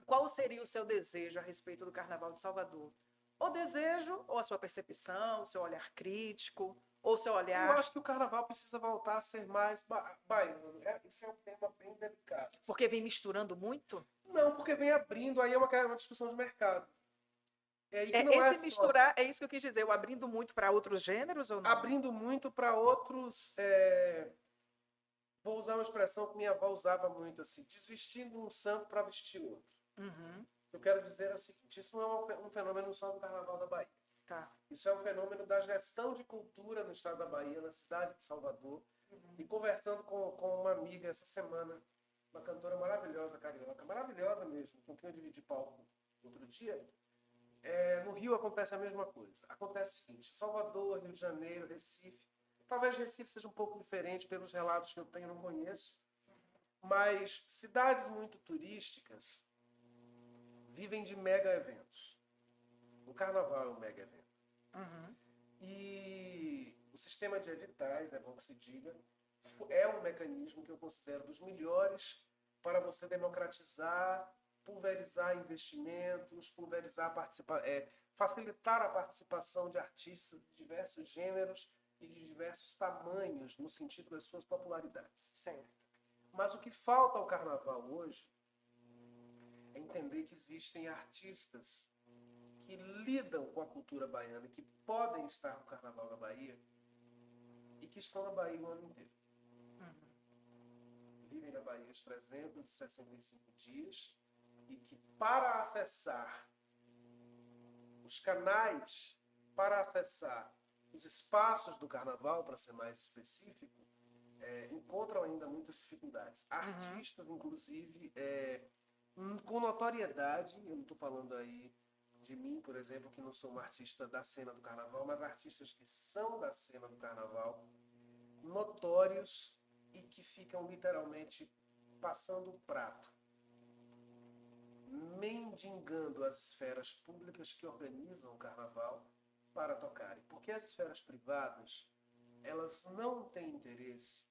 qual seria o seu desejo a respeito do Carnaval de Salvador? O desejo, ou a sua percepção, o seu olhar crítico, ou o seu Eu olhar... acho que o carnaval precisa voltar a ser mais baiano. Isso é um tema bem delicado. Porque vem misturando muito? Não, porque vem abrindo, aí é uma discussão de mercado. Que não Esse só misturar, é isso que eu quis dizer, o abrindo muito para outros gêneros ou não? abrindo muito para outros. Vou usar uma expressão que minha avó usava muito assim: desvestindo um santo para vestir outro. Uhum, Eu quero dizer o seguinte: isso não é um fenômeno só do Carnaval da Bahia. tá. Isso é um fenômeno da gestão de cultura no estado da Bahia, na cidade de Salvador. E conversando com uma amiga essa semana, uma cantora maravilhosa, carioca, maravilhosa mesmo, com quem eu dividi palco outro dia. No Rio acontece a mesma coisa. Acontece o seguinte: Salvador, Rio de Janeiro, Recife. Talvez Recife seja um pouco diferente pelos relatos que eu tenho, não conheço. Mas cidades muito turísticas vivem de mega eventos. O carnaval é um mega evento. Uhum. E o sistema de editais, é bom que se diga, é um mecanismo que eu considero dos melhores para você democratizar, pulverizar investimentos, facilitar a participação de artistas de diversos gêneros e de diversos tamanhos no sentido das suas popularidades. Certo. Mas o que falta ao carnaval hoje é entender que existem artistas que lidam com a cultura baiana, que podem estar no Carnaval da Bahia e que estão na Bahia o ano inteiro. Uhum. Vivem na Bahia os 365 dias e que, para acessar os canais, para acessar os espaços do Carnaval, para ser mais específico, encontram ainda muitas dificuldades. Artistas, inclusive, Com notoriedade, eu não estou falando aí de mim, por exemplo, que não sou um artista da cena do carnaval, mas artistas que são da cena do carnaval, notórios e que ficam literalmente passando o prato, mendigando as esferas públicas que organizam o carnaval para tocarem. Porque as esferas privadas, elas não têm interesse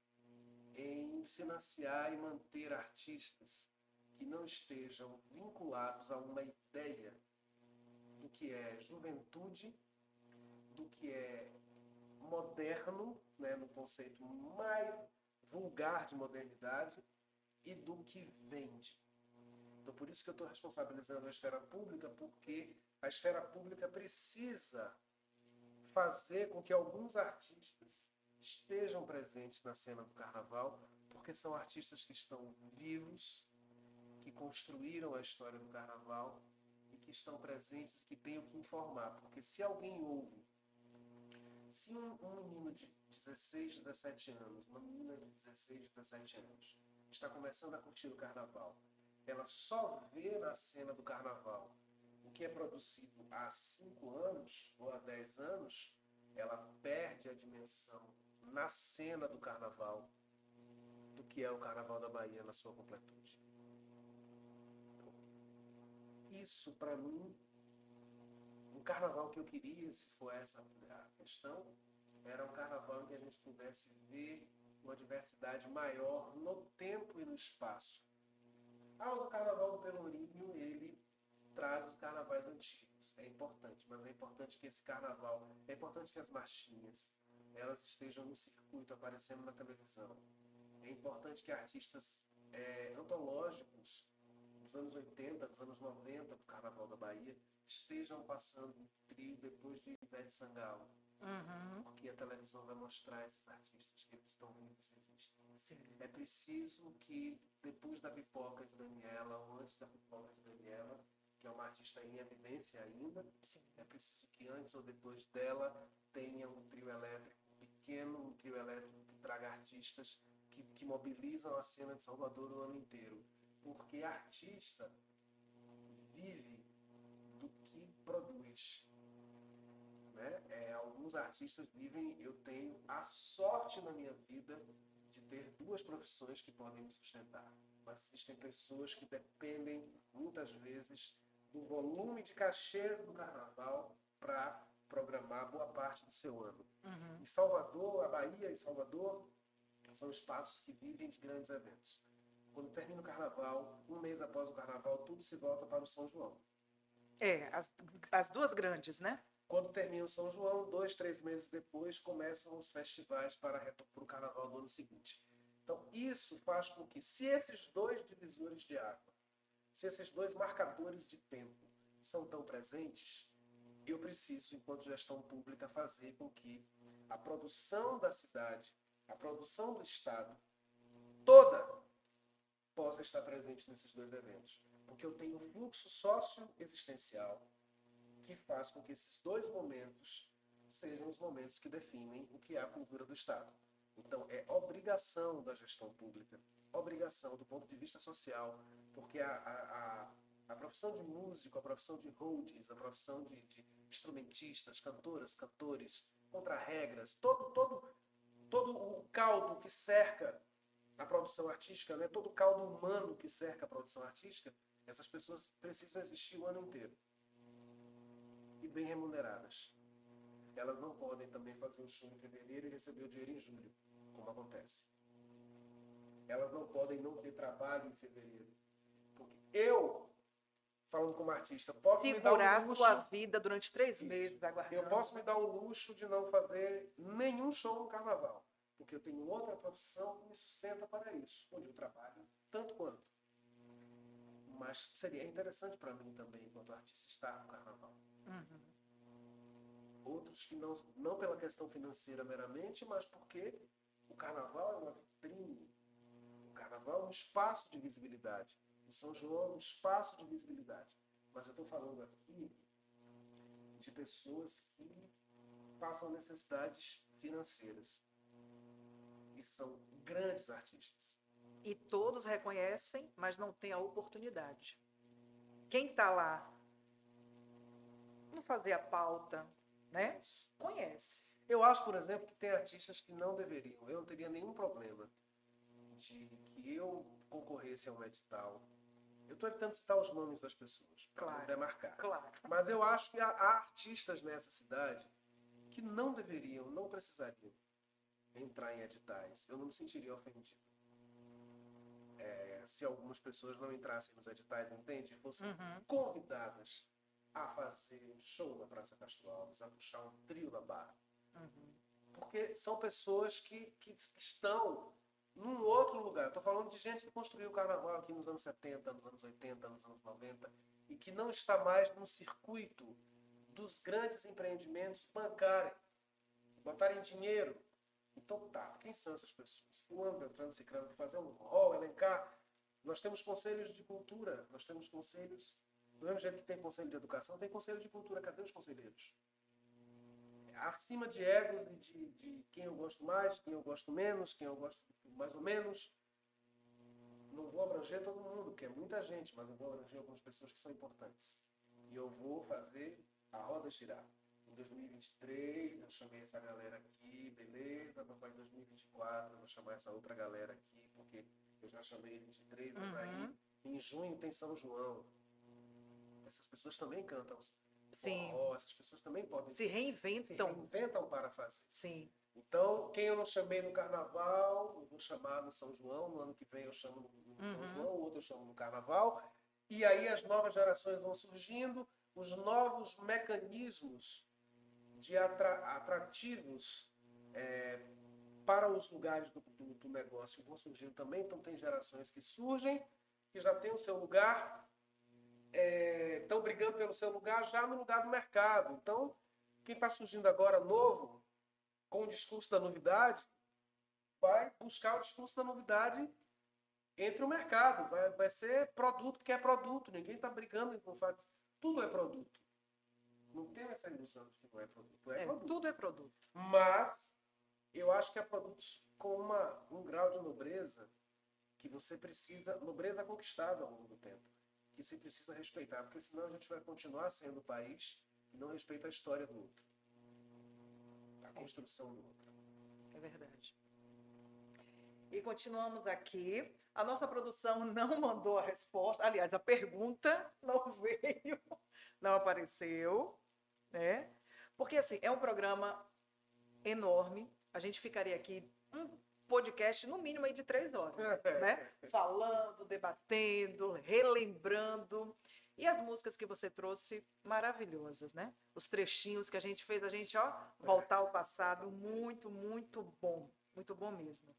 em financiar e manter artistas que não estejam vinculados a uma ideia do que é juventude, do que é moderno, né, no conceito mais vulgar de modernidade, e do que vende. Então, por isso que eu estou responsabilizando a esfera pública, porque a esfera pública precisa fazer com que alguns artistas estejam presentes na cena do carnaval, porque são artistas que estão vivos, que construíram a história do carnaval e que estão presentes e que têm o que informar. Porque se alguém ouve, se um menino de 16, 17 anos, uma menina de 16, 17 anos, está começando a curtir o carnaval, ela só vê na cena do carnaval o que é produzido há 5 anos ou há 10 anos, ela perde a dimensão na cena do carnaval do que é o Carnaval da Bahia na sua completude. Isso, para mim, um carnaval que eu queria, se for essa a questão, era um carnaval em que a gente pudesse ver uma diversidade maior no tempo e no espaço. O carnaval do Pelourinho, ele traz os carnavais antigos. É importante, mas é importante que esse carnaval, é importante que as marchinhas, elas estejam no circuito, aparecendo na televisão. É importante que artistas antológicos dos anos 80, dos anos 90 do Carnaval da Bahia estejam passando um trio depois de Ivete Sangalo. Porque a televisão vai mostrar esses artistas que eles estão vivos e existem. Sim. É preciso que depois da pipoca de Daniela, ou antes da pipoca de Daniela, que é uma artista em evidência ainda, Sim. é preciso que antes ou depois dela tenha um trio elétrico pequeno, um trio elétrico que traga artistas que mobilizam a cena de Salvador o ano inteiro. Porque artista vive do que produz. Né? Alguns artistas vivem, eu tenho a sorte na minha vida de ter 2 profissões que podem me sustentar. Mas existem pessoas que dependem, muitas vezes, do volume de cachês do carnaval para programar boa parte do seu ano. Em Salvador, a Bahia e Salvador são espaços que vivem de grandes eventos. Quando termina o carnaval, um mês após o carnaval, tudo se volta para o São João. As 2 grandes, né? Quando termina o São João, 2, 3 meses depois, começam os festivais para o carnaval do ano seguinte. Então, isso faz com que, se esses 2 divisores de água, se esses 2 marcadores de tempo são tão presentes, eu preciso, enquanto gestão pública, fazer com que a produção da cidade, a produção do Estado, toda possa estar presente nesses 2 eventos. Porque eu tenho um fluxo socioexistencial que faz com que esses 2 momentos sejam os momentos que definem o que é a cultura do Estado. Então, é obrigação da gestão pública, obrigação do ponto de vista social, porque a profissão de músico, a profissão de roadies, a profissão de instrumentistas, cantoras, cantores, contra-regras, todo o caldo que cerca a produção artística, né? Todo o caldo humano que cerca a produção artística, essas pessoas precisam existir o ano inteiro. E bem remuneradas. Elas não podem também fazer um show em fevereiro e receber o dinheiro em julho, como acontece. Elas não podem não ter trabalho em fevereiro. Porque eu, falando como artista, posso me dar Segurar um luxo, sua vida durante 3 meses aguardando. eu posso me dar o luxo de não fazer nenhum show no carnaval. Porque eu tenho outra profissão que me sustenta para isso, onde eu trabalho tanto quanto. Mas seria interessante para mim também, enquanto artista, estar no carnaval. Outros que não pela questão financeira meramente, mas porque o carnaval é uma vitrine. O carnaval é um espaço de visibilidade. O São João é um espaço de visibilidade. Mas eu estou falando aqui de pessoas que passam necessidades financeiras. E são grandes artistas. e todos reconhecem, mas não tem a oportunidade. Quem está lá, não fazer a pauta, né? Conhece. Eu acho, por exemplo, que tem artistas que não deveriam. Eu não teria nenhum problema de que eu concorresse a um edital. Eu estou evitando citar os nomes das pessoas, para não Claro, demarcar. claro. Mas eu acho que há artistas nessa cidade que não deveriam, não precisariam entrar em editais. Eu não me sentiria ofendido. Se algumas pessoas não entrassem nos editais, entende? Fossem convidadas a fazer um show na Praça Castro Alves, a puxar um trio na Barra. Porque são pessoas que estão num outro lugar. Estou falando de gente que construiu o carnaval aqui nos anos 70, nos anos 80, nos anos 90, e que não está mais no circuito dos grandes empreendimentos bancarem, botarem dinheiro. Então tá, quem são essas pessoas? Fulano, Beltrano, Ciclano, fazer um rol, elencar. Nós temos conselhos de cultura, nós temos conselhos, do mesmo jeito que tem conselho de educação, tem conselho de cultura. Cadê os conselheiros? Acima de egos e de quem eu gosto mais, quem eu gosto menos, quem eu gosto mais ou menos. Não vou abranger todo mundo, que é muita gente, mas eu vou abranger algumas pessoas que são importantes. E eu vou fazer a roda girar. Em 2023, eu chamei essa galera aqui, beleza. Em 2024, eu vou chamar essa outra galera aqui, porque eu já chamei em 23, mas aí em junho tem São João. Essas pessoas também cantam. Sim. Forró, essas pessoas também podem Se reinventam para fazer. Sim. Então, quem eu não chamei no Carnaval, eu vou chamar no São João. No ano que vem eu chamo no São João, o outro eu chamo no Carnaval. E aí as novas gerações vão surgindo, os novos mecanismos de atrativos para os lugares do negócio vão surgindo também. Então, tem gerações que surgem, que já têm o seu lugar, estão brigando pelo seu lugar já no lugar do mercado. Então, quem está surgindo agora novo, com o discurso da novidade, vai buscar o discurso da novidade entre o mercado. Vai ser produto que é produto. Ninguém está brigando com fato. Tudo é produto. Não tem essa ilusão de que não é produto. É produto. Tudo é produto. Mas eu acho que é produtos com um grau de nobreza que você precisa, nobreza conquistada ao longo do tempo, que você precisa respeitar, porque senão a gente vai continuar sendo o país que não respeita a história do outro, a construção do outro. É verdade. E continuamos aqui. A nossa produção não mandou a resposta. Aliás, a pergunta não veio, não apareceu, né? Porque, assim, é um programa enorme. A gente ficaria aqui um podcast, no mínimo, aí de 3 horas, né? Falando, debatendo, relembrando. E as músicas que você trouxe, maravilhosas, né? Os trechinhos que a gente fez, voltar ao passado, muito, muito bom. Muito bom mesmo.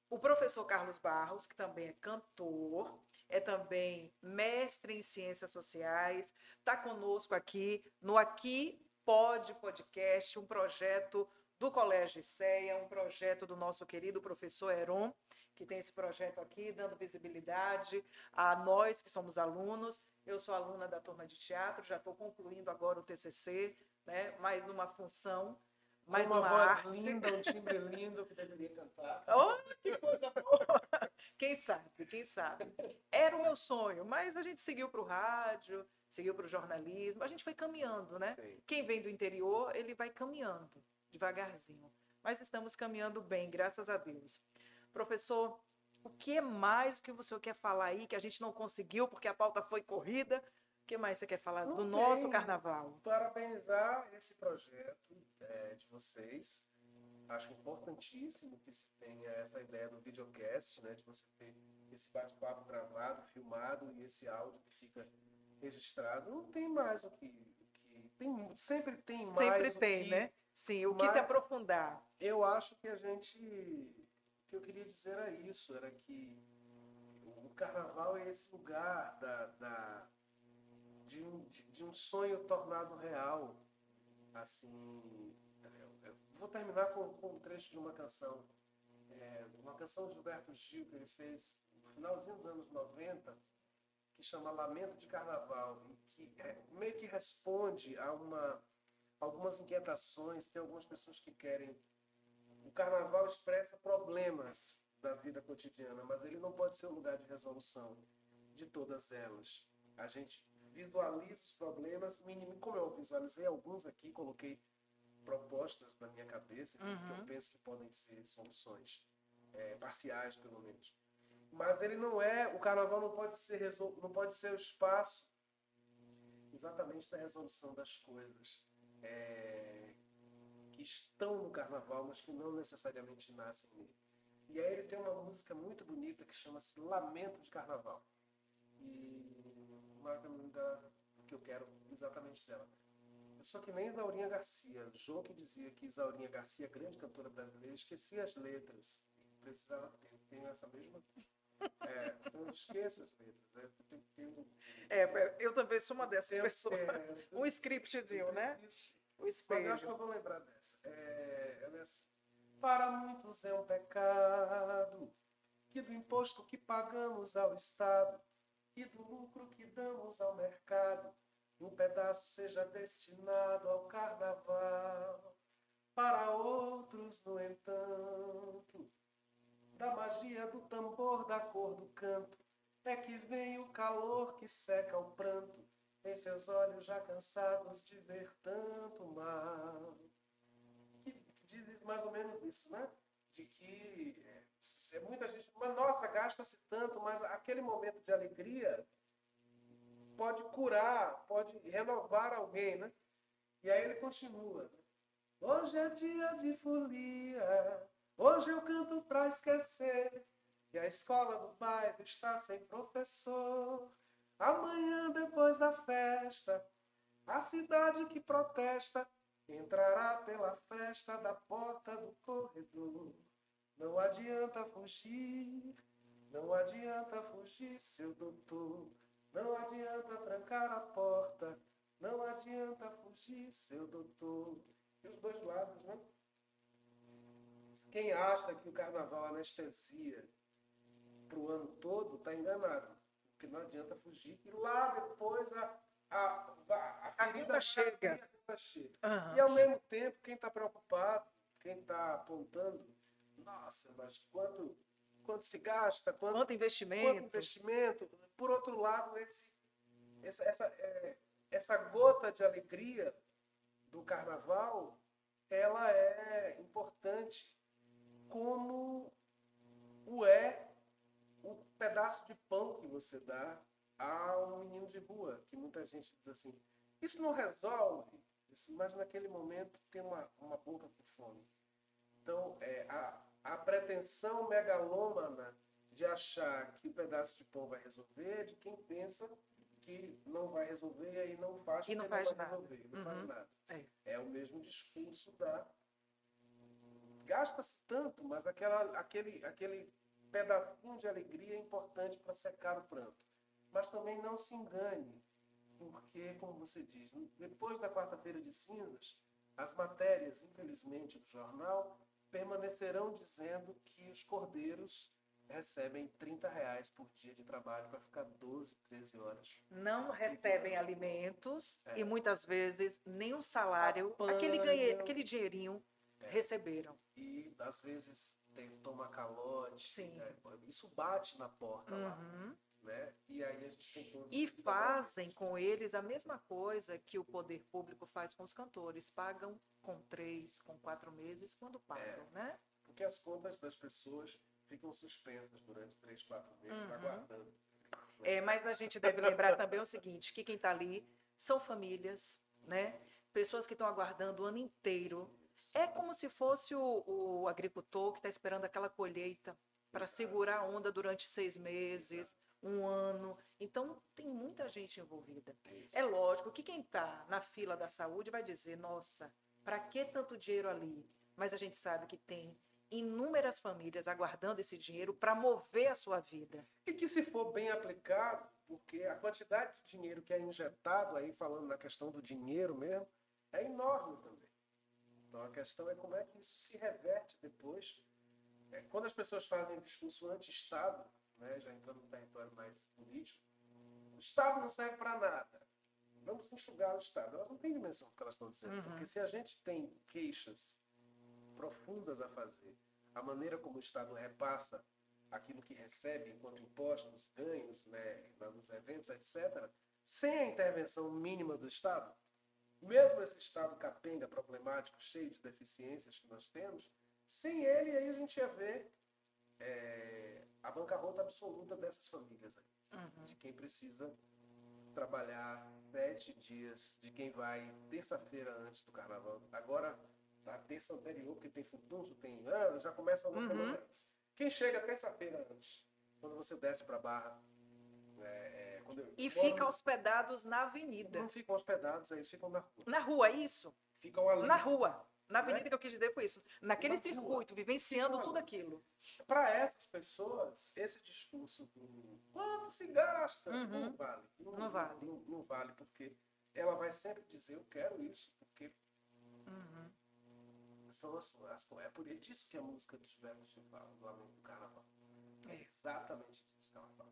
O professor Carlos Barros, que também é cantor, é também mestre em ciências sociais, está conosco aqui no Aqui Pode Podcast, um projeto do Colégio ICEA, um projeto do nosso querido professor Heron, que tem esse projeto aqui, dando visibilidade a nós que somos alunos. Eu sou aluna da turma de teatro, já estou concluindo agora o TCC, né? Mais uma função, mais uma voz arte. linda, um timbre lindo que deveria cantar. Oh, que coisa boa! Quem sabe, quem sabe. Era o meu sonho, mas a gente seguiu para o rádio, seguiu para o jornalismo, a gente foi caminhando, né? Sim. Quem vem do interior, ele vai caminhando, devagarzinho. Mas estamos caminhando bem, graças a Deus. Professor, o que é mais que você quer falar aí, que a gente não conseguiu, porque a pauta foi corrida? O que mais você quer falar do nosso carnaval? Parabenizar esse projeto de vocês. Acho importantíssimo que se tenha essa ideia do videocast, né, de você ter esse bate-papo gravado, filmado e esse áudio que fica registrado. Não tem mais o que sempre tem mais. Sempre tem, né? Sim, o que se aprofundar. Eu acho que o que eu queria dizer era isso, era que o carnaval é esse lugar de um sonho tornado real. Assim, eu vou terminar com um trecho de uma canção de Gilberto Gil, que ele fez no finalzinho dos anos 90, que chama Lamento de Carnaval, e que meio que responde a algumas inquietações. Tem algumas pessoas que querem... O carnaval expressa problemas da vida cotidiana, mas ele não pode ser o lugar de resolução de todas elas. A gente visualiza os problemas, como eu visualizei alguns aqui, coloquei propostas na minha cabeça, que eu penso que podem ser soluções parciais, pelo menos. Mas ele não é, o carnaval não pode ser o espaço exatamente da resolução das coisas que estão no carnaval, mas que não necessariamente nascem nele. E aí ele tem uma música muito bonita que chama-se Lamento de Carnaval. E marca o nome que eu quero exatamente dela. Eu sou que nem Isaurinha Garcia. Jô que dizia que Isaurinha Garcia, grande cantora brasileira, esquecia as letras. Precisava ter. Tenho essa mesma... eu não esqueço as letras. Eu também sou uma dessas pessoas. Um scriptzinho, né? O espelho. Mas eu acho que eu vou lembrar dessa. Ela é assim. Para muitos é um pecado que do imposto que pagamos ao Estado e do lucro que damos ao mercado, um pedaço seja destinado ao carnaval. Para outros, no entanto, da magia do tambor, da cor do canto, é que vem o calor que seca o pranto em seus olhos já cansados de ver tanto mal. Que diz mais ou menos isso, né? De que muita gente, mas nossa, gasta-se tanto, mas aquele momento de alegria pode curar, pode renovar alguém, né? E aí ele continua, né? Hoje é dia de folia, hoje eu canto pra esquecer, e a escola do bairro está sem professor. Amanhã, depois da festa, a cidade que protesta entrará pela fresta da porta do corredor. Não adianta fugir, não adianta fugir, seu doutor. Não adianta trancar a porta, não adianta fugir, seu doutor. E os dois lados, né? Quem acha que o carnaval anestesia para o ano todo, está enganado. Porque não adianta fugir. E lá depois a ferida chega. Uhum. E ao mesmo tempo, quem está preocupado, quem está apontando, nossa, mas quanto se gasta, quanto investimento. Por outro lado, essa gota de alegria do carnaval, ela é importante como o pedaço de pão que você dá a um menino de rua, que muita gente diz assim, isso não resolve, mas naquele momento tem uma boca com fome. Então, a pretensão megalômana de achar que o pedaço de pão vai resolver é de quem pensa que não vai resolver e aí não faz porque não vai resolver, não faz nada. É o mesmo discurso gasta-se tanto, mas aquele pedacinho de alegria é importante para secar o pranto. Mas também não se engane, porque, como você diz, depois da quarta-feira de cinzas, as matérias, infelizmente, do jornal permanecerão dizendo que os cordeiros recebem R$30 por dia de trabalho para ficar 12, 13 horas. Não recebem alimentos e muitas vezes nem o salário, aquele dinheirinho receberam. E às vezes toma calote. Sim. Isso bate na porta lá. Né? E aí a gente tem e fazem com eles a mesma coisa que o poder público faz com os cantores. Pagam com 3, com 4 meses, quando pagam, né? Porque as contas das pessoas ficam suspensas durante 3, 4 meses, aguardando. Mas a gente deve lembrar também o seguinte, que quem está ali são famílias, né? Pessoas que estão aguardando o ano inteiro. É como se fosse o agricultor que está esperando aquela colheita para segurar a onda durante 6 meses, 1 ano. Então, tem muita gente envolvida. É lógico que quem está na fila da saúde vai dizer, nossa, para que tanto dinheiro ali? Mas a gente sabe que tem inúmeras famílias aguardando esse dinheiro para mover a sua vida. E que se for bem aplicado, porque a quantidade de dinheiro que é injetado, aí falando na questão do dinheiro mesmo, é enorme também. Então a questão é como é que isso se reverte depois. Quando as pessoas fazem discurso anti-Estado, né, já entrando no território mais político, o Estado não serve para nada. Vamos enxugar o Estado. Elas não têm dimensão do que elas estão dizendo. Porque se a gente tem queixas profundas a fazer a maneira como o Estado repassa aquilo que recebe enquanto impostos, ganhos, né, nos eventos, etc., sem a intervenção mínima do Estado, mesmo esse Estado capenga, problemático, cheio de deficiências que nós temos, sem ele, aí a gente ia ver a bancarrota absoluta dessas famílias aí, de quem precisa trabalhar 7 dias, de quem vai terça-feira antes do carnaval. Agora, a terça anterior, porque tem futunso, tem ano, já começa uma semana antes. Quem chega terça-feira antes, quando você desce para a Barra, e ficam hospedados na avenida. Não ficam hospedados, eles ficam na rua. Na rua, é isso? Ficam ali. Na rua. Na avenida, né? que eu quis dizer foi isso. Naquele Na circuito, rua. vivenciando Ficam tudo ali. aquilo. Para essas pessoas, esse discurso do quanto se gasta, não vale. Não vale. Não vale, porque ela vai sempre dizer, eu quero isso, porque são é por disso que a música dos versos fala, do Lamento do Carnaval. É exatamente disso que ela fala.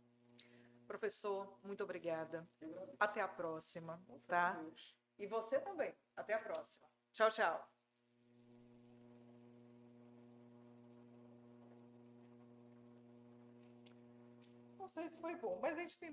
Professor, muito obrigada. Eu agradeço. Até a próxima, Bom, tá? Deus. E você também. Até a próxima. Tchau, tchau. Não sei se foi bom, mas a gente tem